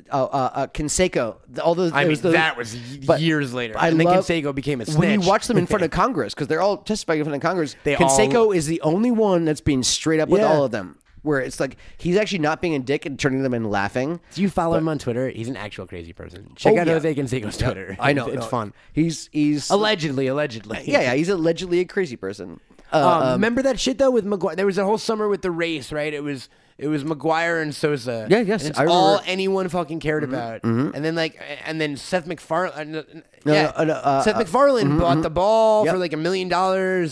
Canseco. All those. That was years later. And then Canseco became a snitch. When you watch them in front of Congress, because they're all testifying in front of Congress, Canseco is the only one that's being straight up with all of them. Where it's like he's actually not being a dick and turning them in laughing. Do you follow him on Twitter? He's an actual crazy person. Check out Jose Canseco's Twitter. I know. It's fun. He's allegedly. Yeah, he's allegedly a crazy person. Remember that shit though with McGwire? There was a whole summer with the race, right? It was McGwire and Sosa. Yeah, yes, and it's I remember. all anyone fucking cared about. And then Seth MacFarlane. Seth MacFarlane bought the ball for like $1 million.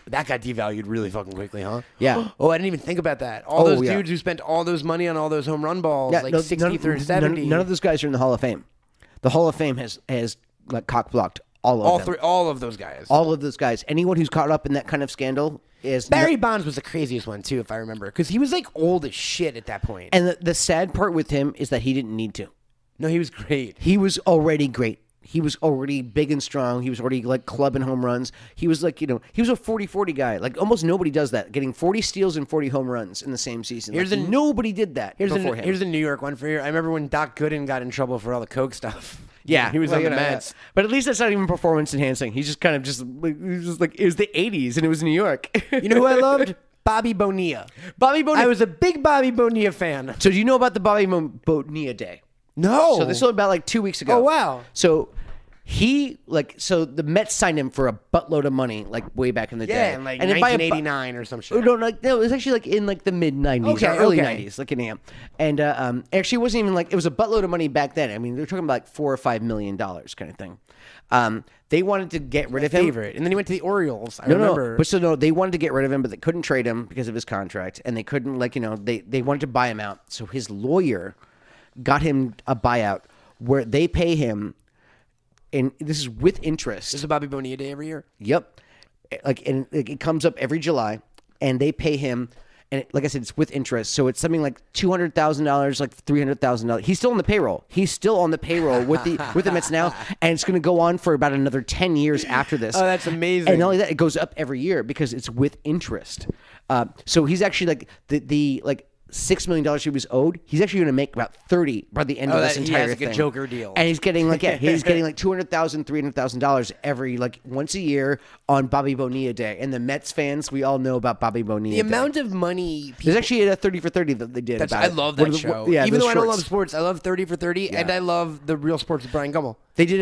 That got devalued really fucking quickly, huh? Yeah. Oh, I didn't even think about that. All those dudes who spent all those money on all those home run balls, 60 through 70. None of those guys are in the Hall of Fame. The Hall of Fame has like cock blocked all of them. All of those guys. All of those guys. Anyone who's caught up in that kind of scandal is Barry Bonds was the craziest one too, if I remember, because he was like old as shit at that point. And the sad part with him is that he didn't need to. No, he was great. He was already great. He was already big and strong. He was already like clubbing home runs. He was like, he was a 40-40 guy. Like almost nobody does that. Getting 40 steals and 40 home runs in the same season. Nobody did that before him. Here's a New York one for you. I remember when Doc Gooden got in trouble for all the coke stuff. Yeah, he was on the Mets. But at least that's not even performance enhancing. He's just kind of it was the 80s and it was New York. You know who I loved? Bobby Bonilla. I was a big Bobby Bonilla fan. So do you know about the Bobby Bonilla Day? No. So this was about like 2 weeks ago. Oh, wow. So the Mets signed him for a buttload of money, like way back in the day. Yeah, in like 1989 or some shit. No, it was actually like in like the mid 90s or early 90s, looking at him. And actually, it wasn't even like it was a buttload of money back then. I mean, they were talking about like $4 or $5 million kind of thing. They wanted to get rid of him. Favorite, and then he went to the Orioles. I remember. They wanted to get rid of him, but they couldn't trade him because of his contract, and they couldn't they wanted to buy him out. So his lawyer got him a buyout where they pay him. And this is with interest. This is a Bobby Bonilla Day every year? Yep. It comes up every July, and they pay him, and like I said, it's with interest. So it's something like $200,000, like $300,000. He's still on the payroll. He's still on the payroll with the Mets now, and it's going to go on for about another 10 years after this. Oh, that's amazing. And not only that, it goes up every year because it's with interest. So he's actually like the $6 million he was owed, he's actually going to make about 30 by the end of this entire thing. He has like a Joker deal. And he's getting like $200,000, $300,000 every once a year on Bobby Bonilla Day. And the Mets fans, we all know about Bobby Bonilla Day. The amount of money there's actually a 30 for 30 that they did about I love that show. Even though I don't love sports, I love 30 for 30, and I love the Real Sports with Brian Gumbel. They did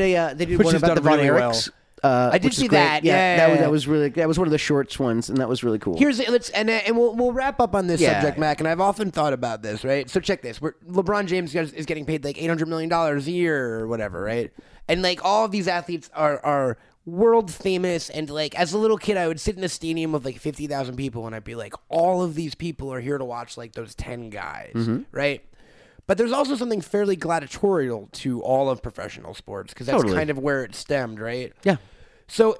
one about the Von Erichs. I did see that. Yeah, that was really. That was one of the shorts ones, and that was really cool. We'll wrap up on this subject, Mac. And I've often thought about this, right? So check this: LeBron James is getting paid like $800 million a year or whatever, right? And like all of these athletes are world famous, and like as a little kid, I would sit in a stadium of like 50,000 people, and I'd be like, all of these people are here to watch like those 10 guys, right? But there's also something fairly gladiatorial to all of professional sports because that's kind of where it stemmed, right? Yeah. So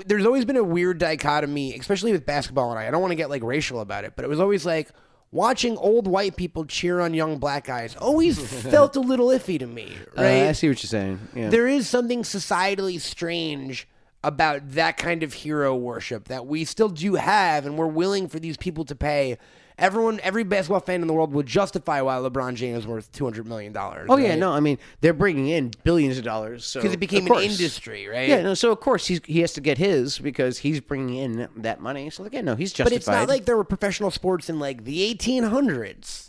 there's always been a weird dichotomy, especially with basketball, and I don't want to get like racial about it, but it was always like watching old white people cheer on young black guys always felt a little iffy to me, right? I see what you're saying. Yeah. There is something societally strange about that kind of hero worship that we still do have, and we're willing for these people to pay. Every basketball fan in the world would justify why LeBron James is worth $200 million. Oh, yeah, no, I mean, they're bringing in billions of dollars. Because it became an industry, right? Yeah, no, so of course he has to get his because he's bringing in that money. So, again, no, he's justified. But it's not like there were professional sports in, like, the 1800s.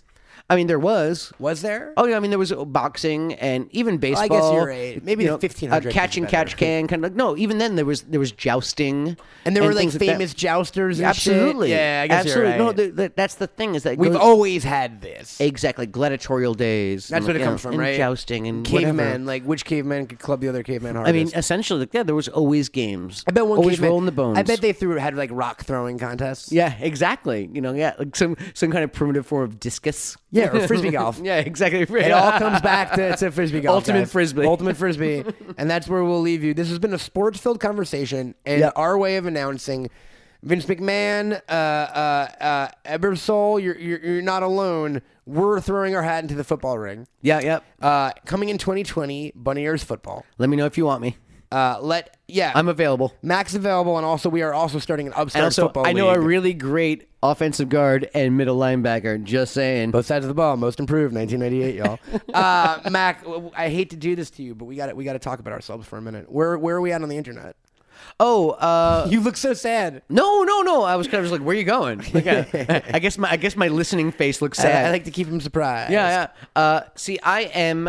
I mean, there was. Was there? Oh, yeah. I mean, there was boxing and even baseball. I guess you're right. Maybe the 1500s. Catch and catch can. Kind of like, no, even then there was jousting. And there were like famous jousters and absolutely. Shit. Yeah, I guess absolutely. you're right. No, that's the thing is that we've always had this. Exactly. Gladiatorial days. That's what it comes from, right? And jousting and cavemen. Whatever. Like, which caveman could club the other caveman hardest? I mean, essentially, there was always games. I bet one always caveman, rolling the bones. I bet they had like rock throwing contests. Yeah, exactly. Like some kind of primitive form of discus. Yeah, or frisbee golf. Yeah, exactly. It all comes back to frisbee golf. Ultimate guys. frisbee. Ultimate frisbee. And that's where we'll leave you. This has been a sports-filled conversation, and our way of announcing Vince McMahon, Ebersol, you're not alone. We're throwing our hat into the football ring. Yeah. Coming in 2020, Bunny Ears football. Let me know if you want me. I'm available. Mac's available, and we are also starting an upstart And also, football I know league. a really great offensive guard and middle linebacker. Just saying. Both sides of the ball, most improved, 1998, y'all. Mac, I hate to do this to you, but we got to talk about ourselves for a minute. Where are we at on the internet? Oh, you look so sad. No. I was kind of just like, where are you going? Like, I guess my listening face looks sad. I like to keep him surprised. Yeah. See, I am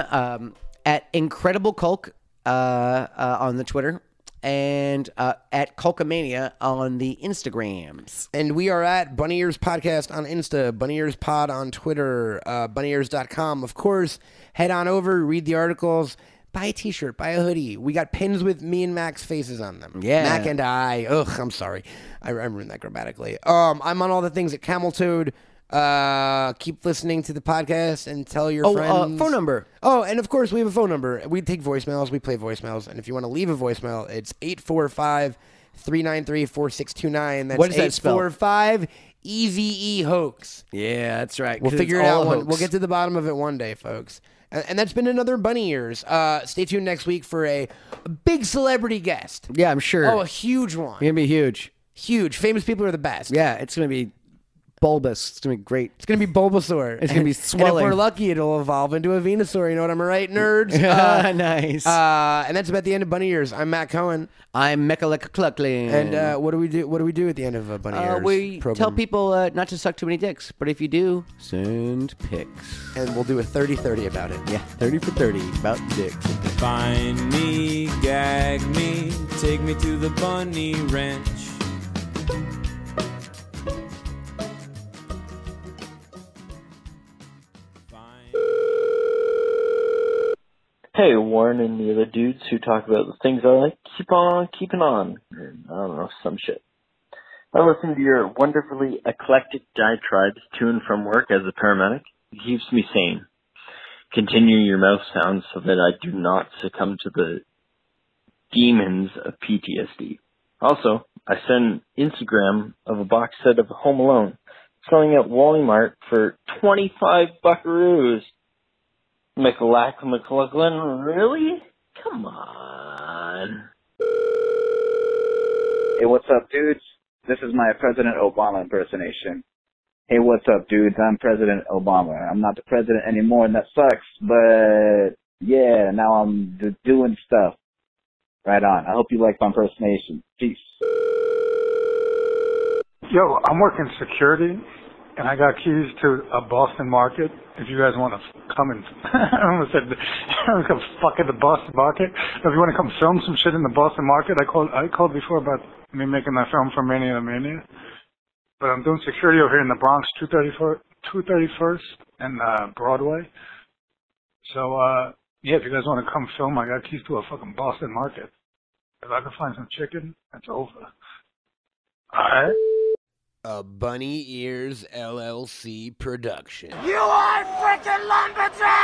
at Incredible Culk on the Twitter and at Culkamania on the Instagrams. And we are at Bunny Ears Podcast on Insta, Bunny Ears Pod on Twitter, bunnyears.com. Of course, head on over, read the articles. Buy a t-shirt, buy a hoodie. We got pins with me and Mac's faces on them. Yeah. Mac and I. Ugh, I'm sorry. I ruined that grammatically. I'm on all the things at Camel Toad. Keep listening to the podcast and tell your friends. Phone number. Oh, and of course, we have a phone number. We take voicemails. We play voicemails. And if you want to leave a voicemail, it's 845-393-4629. That's What does that spell? 845 EVE hoax. Yeah, that's right. We'll figure it out. We'll get to the bottom of it one day, folks. And that's been another Bunny Ears. Stay tuned next week for a big celebrity guest. Yeah, I'm sure. Oh, a huge one. It's going to be huge. Huge. Famous people are the best. Yeah, it's going to be bulbous. It's going to be great. It's going to be Bulbasaur. It's going to be swelling. And if we're lucky, it'll evolve into a Venusaur. You know what I'm right, nerds? Nice. And that's about the end of Bunny Ears. I'm Matt Cohen. I'm Mechalek Clucklin. And what do we do? What do we do at the end of Bunny Ears? We program? tell people not to suck too many dicks, but if you do, send pics. And we'll do a 30-30 about it. Yeah, 30 for 30 about dicks. Find me, gag me, take me to the bunny ranch. Hey, Warren and the other dudes who talk about the things I like, keep on keeping on. Or, I don't know, some shit. I listen to your wonderfully eclectic diatribes to and from work as a paramedic. It keeps me sane. Continue your mouth sounds so that I do not succumb to the demons of PTSD. Also, I send Instagram of a box set of Home Alone selling at Walmart for 25 buckaroos. McLaughlin, really? Come on. Hey, what's up, dudes? This is my President Obama impersonation. Hey, what's up, dudes? I'm President Obama. I'm not the president anymore, and that sucks, but yeah, now I'm doing stuff. Right on. I hope you like my impersonation. Peace. Yo, I'm working security, and I got keys to a Boston market. If you guys want to come and, I almost said, come fuck at the Boston market. If you want to come film some shit in the Boston market, I called before about me making my film for Mania to Mania. But I'm doing security over here in the Bronx, 231st and Broadway. So, yeah, if you guys want to come film, I got keys to a fucking Boston market. If I can find some chicken, that's over. Alright? A Bunny Ears LLC production. You are freaking lumberjack!